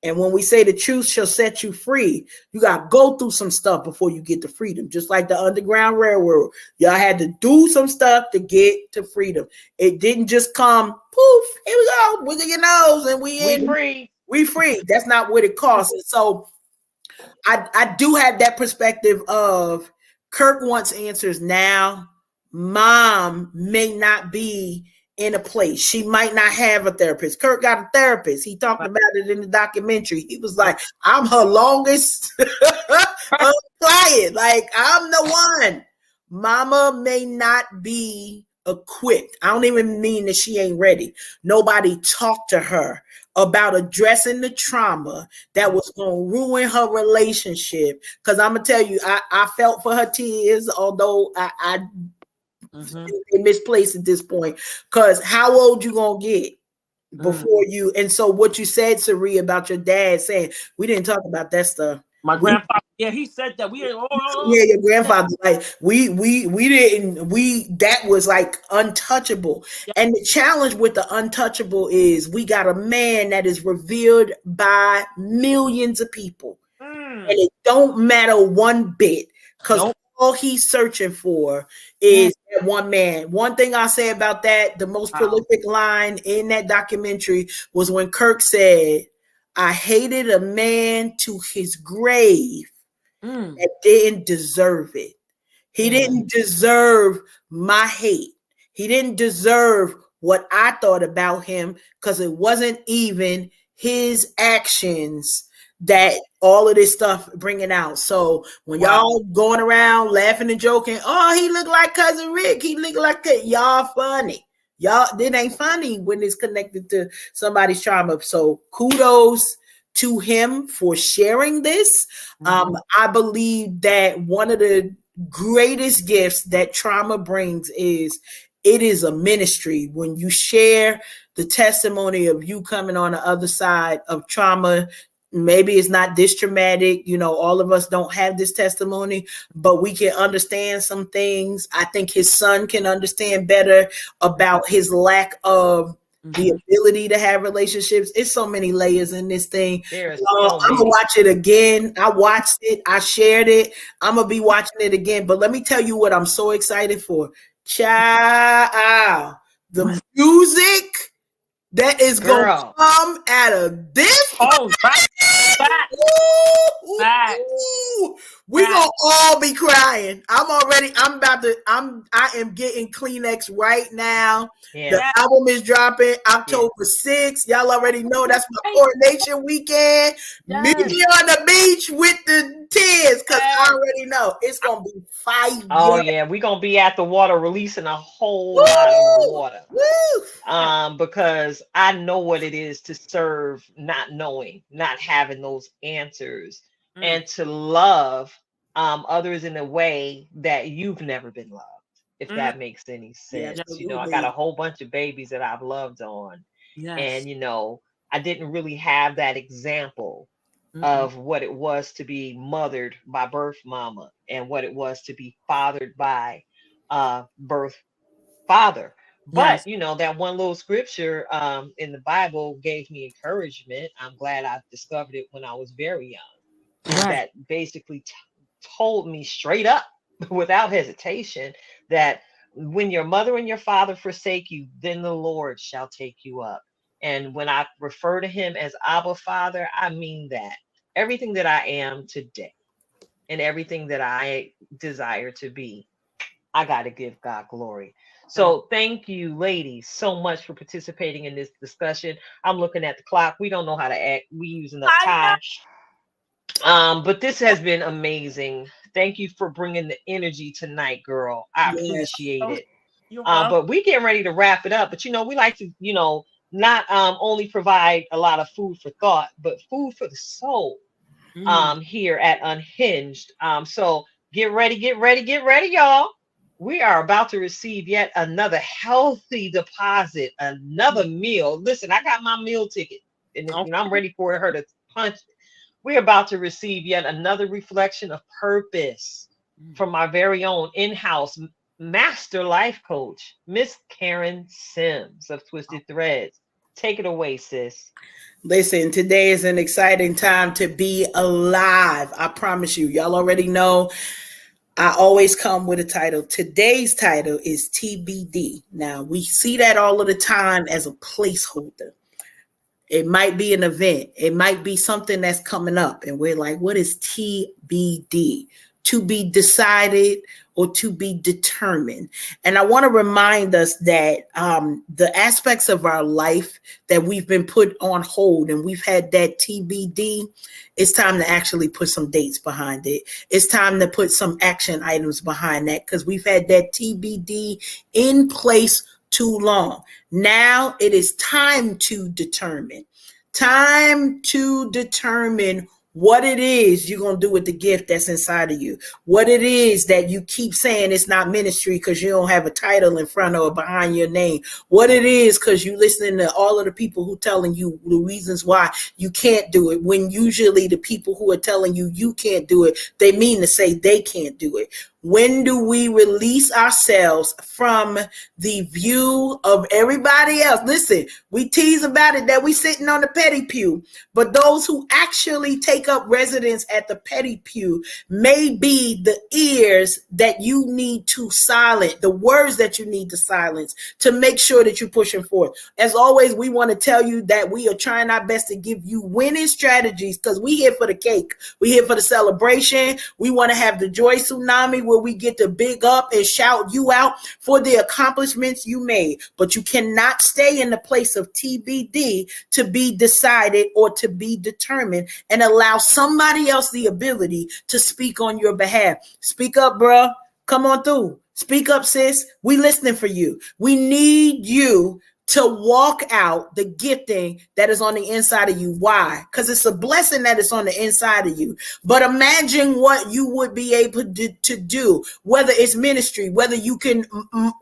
And when we say the truth shall set you free, you got to go through some stuff before you get to freedom. Just like the Underground Railroad. Y'all had to do some stuff to get to freedom. It didn't just come, poof, here we go, wiggle your nose, and we in. free. We free. That's not what it costs. And so I do have that perspective of Kirk wants answers now. Mom may not be in a place. She might not have a therapist. Kirk got a therapist. He talked about it in the documentary. He was like, I'm her longest client. Like, I'm the one. Mama may not be equipped. I don't even mean that she ain't ready. Nobody talked to her about addressing the trauma that was going to ruin her relationship. Because I'm going to tell you, I felt for her tears, although I misplaced at this point. Because how old you going to get before you? And so what you said, Cyrie, about your dad saying, we didn't talk about that stuff. My grandfather, he said that. Yeah, your grandfather, like we didn't, that was like untouchable. Yeah. And the challenge with the untouchable is we got a man that is revered by millions of people. And it don't matter one bit, because all he's searching for is that one man. One thing I'll say about that, the most prolific line in that documentary was when Kirk said, I hated a man to his grave that didn't deserve it. He didn't deserve my hate. He didn't deserve what I thought about him, because it wasn't even his actions that all of this stuff bringing out. So when y'all going around laughing and joking, oh, he looked like Cousin Rick. He looked like that. Y'all funny. Y'all, it ain't funny when it's connected to somebody's trauma. So kudos to him for sharing this. I believe that one of the greatest gifts that trauma brings is it is a ministry. When you share the testimony of you coming on the other side of trauma, maybe it's not this traumatic, you know, all of us don't have this testimony, but we can understand some things. I think his son can understand better about his lack of the ability to have relationships. It's so many layers in this thing. I'm gonna watch it again. I watched it, I shared it. I'm gonna be watching it again. But let me tell you what I'm so excited for. Child, the music that is gonna come out of this. We gonna all be crying. I am getting Kleenex right now. The album is dropping October 6th. Y'all already know that's my coronation weekend. Meet me on the beach with the tears, because I already know it's gonna be fire. Oh yeah, we're gonna be at the water releasing a whole lot of water. Because I know what it is to serve not knowing, not having those answers, and to love others in a way that you've never been loved, if that makes any sense. You know, I got a whole bunch of babies that I've loved on, and you know, I didn't really have that example of what it was to be mothered by birth mama and what it was to be fathered by birth father. But you know, that one little scripture in the Bible gave me encouragement. I'm glad I discovered it when I was very young. That basically told me straight up, without hesitation, that when your mother and your father forsake you, then the Lord shall take you up. And when I refer to him as Abba Father, I mean that everything that I am today and everything that I desire to be, I got to give God glory. So thank you, ladies, so much for participating in this discussion. I'm looking at the clock. We don't know how to act. We using up time. But this has been amazing. Thank you for bringing the energy tonight, girl. I appreciate it. But we getting ready to wrap it up. But you know, we like to, you know, not only provide a lot of food for thought, but food for the soul here at Unhinged. So get ready, y'all. We are about to receive yet another healthy deposit, another meal. Listen, I got my meal ticket, and I'm ready for her to punch it. We're about to receive yet another reflection of purpose from our very own in-house master life coach, Miss Karen Sims of Twisted Threads. Take it away, sis. Listen, today is an exciting time to be alive. I promise you. Y'all already know I always come with a title. Today's title is TBD. Now, we see that all of the time as a placeholder. It might be an event. It might be something that's coming up. And we're like, what is TBD? To be decided or to be determined. And I want to remind us that the aspects of our life that we've been put on hold and we've had that TBD, it's time to actually put some dates behind it. It's time to put some action items behind that because we've had that TBD in place too long. Now it is time to determine. Time to determine what it is you're going to do with the gift that's inside of you. What it is that you keep saying it's not ministry because you don't have a title in front or behind your name. What it is because you listening to all of the people who telling you the reasons why you can't do it, when usually the people who are telling you you can't do it, they mean to say they can't do it. When do we release ourselves from the view of everybody else? Listen, we tease about it that we sitting on the petty pew, but those who actually take up residence at the petty pew may be the ears that you need to silence, the words that you need to silence to make sure that you're pushing forth. As always, we want to tell you that we are trying our best to give you winning strategies because we here for the cake. We here for the celebration. We want to have the joy tsunami where we get to big up and shout you out for the accomplishments you made. But you cannot stay in the place of TBD to be decided or to be determined and allow somebody else the ability to speak on your behalf. Speak up, bruh. Come on through. Speak up, sis. We listening for you. We need you to walk out the gifting that is on the inside of you. Why? Because it's a blessing that is on the inside of you. But imagine what you would be able to do, whether it's ministry, whether you can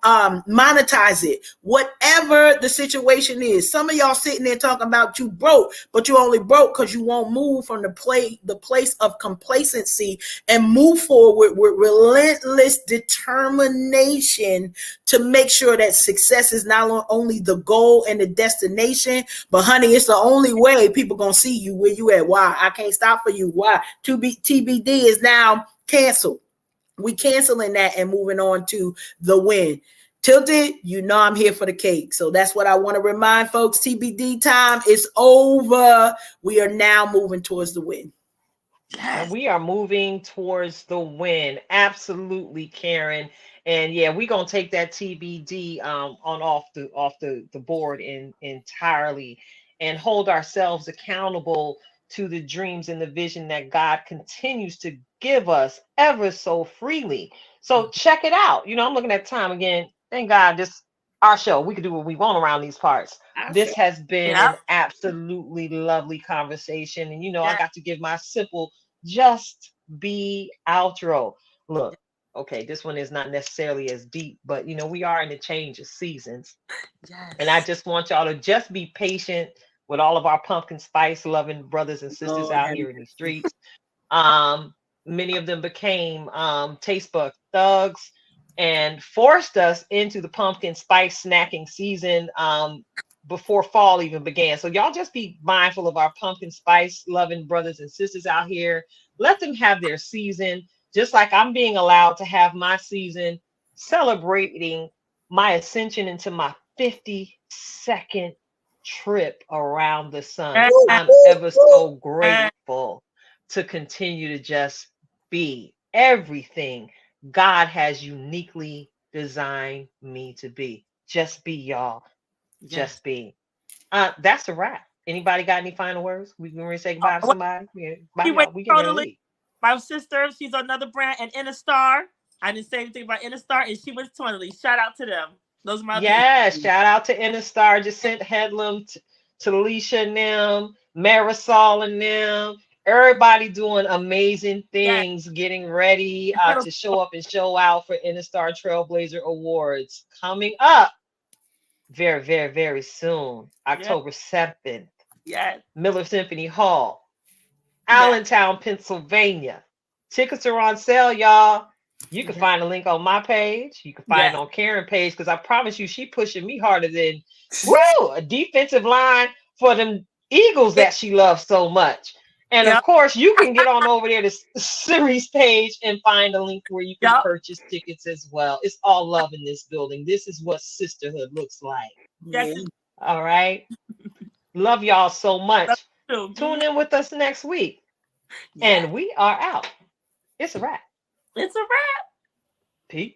monetize it, whatever the situation is. Some of y'all sitting there talking about you broke, but you only broke because you won't move from the place of complacency and move forward with relentless determination to make sure that success is not only the goal and the destination, but honey, it's the only way people gonna see you where you at. Why? I can't stop for you. Why? TBD is now canceled. We canceling that and moving on to the win. Tilted, you know I'm here for the cake. So that's what I want to remind folks. TBD time is over. We are now moving towards the win. And we are moving towards the win. Absolutely, Karen. And yeah, we're gonna take that TBD on off the board entirely and hold ourselves accountable to the dreams and the vision that God continues to give us ever so freely. So check it out. You know, I'm looking at time again. Thank God this our show. We can do what we want around these parts. This has been an absolutely lovely conversation. And you know, I got to give my simple just be outro. Look, okay, this one is not necessarily as deep, but you know, we are in a change of seasons. Yes. And I just want y'all to just be patient with all of our pumpkin spice loving brothers and sisters out here in the streets. Many of them became taste bud thugs and forced us into the pumpkin spice snacking season before fall even began. So y'all just be mindful of our pumpkin spice loving brothers and sisters out here. Let them have their season, just like I'm being allowed to have my season, celebrating my ascension into my 52nd trip around the sun. I'm ever so grateful to continue to just be everything God has uniquely designed me to be. Just be, y'all. Just be. That's a wrap. Anybody got any final words? We can say goodbye to somebody. Bye, y'all. We can really leave. My sister, she's another brand, and Innistar. I didn't say anything about Innistar, and she was totally. Shout out to them. Those are my people. Shout out to Innistar, Jacinth Headlam, to Alicia and them, Marisol and them. Everybody doing amazing things, getting ready to show up and show out for Industry Trailblazer Awards coming up very, very, very soon. October 7th. Yes. Miller Symphony Hall, Allentown, Pennsylvania. Tickets are on sale, y'all. You can find a link on my page. You can find it on Karen's page, because I promise you, she pushing me harder than a defensive line for them Eagles that she loves so much. And of course, you can get on over there to Cirie's page and find a link where you can purchase tickets as well. It's all love in this building. This is what sisterhood looks like. Yes. All right. Love y'all so much. Tune in with us next week. And we are out. It's a wrap. It's a wrap. Peace.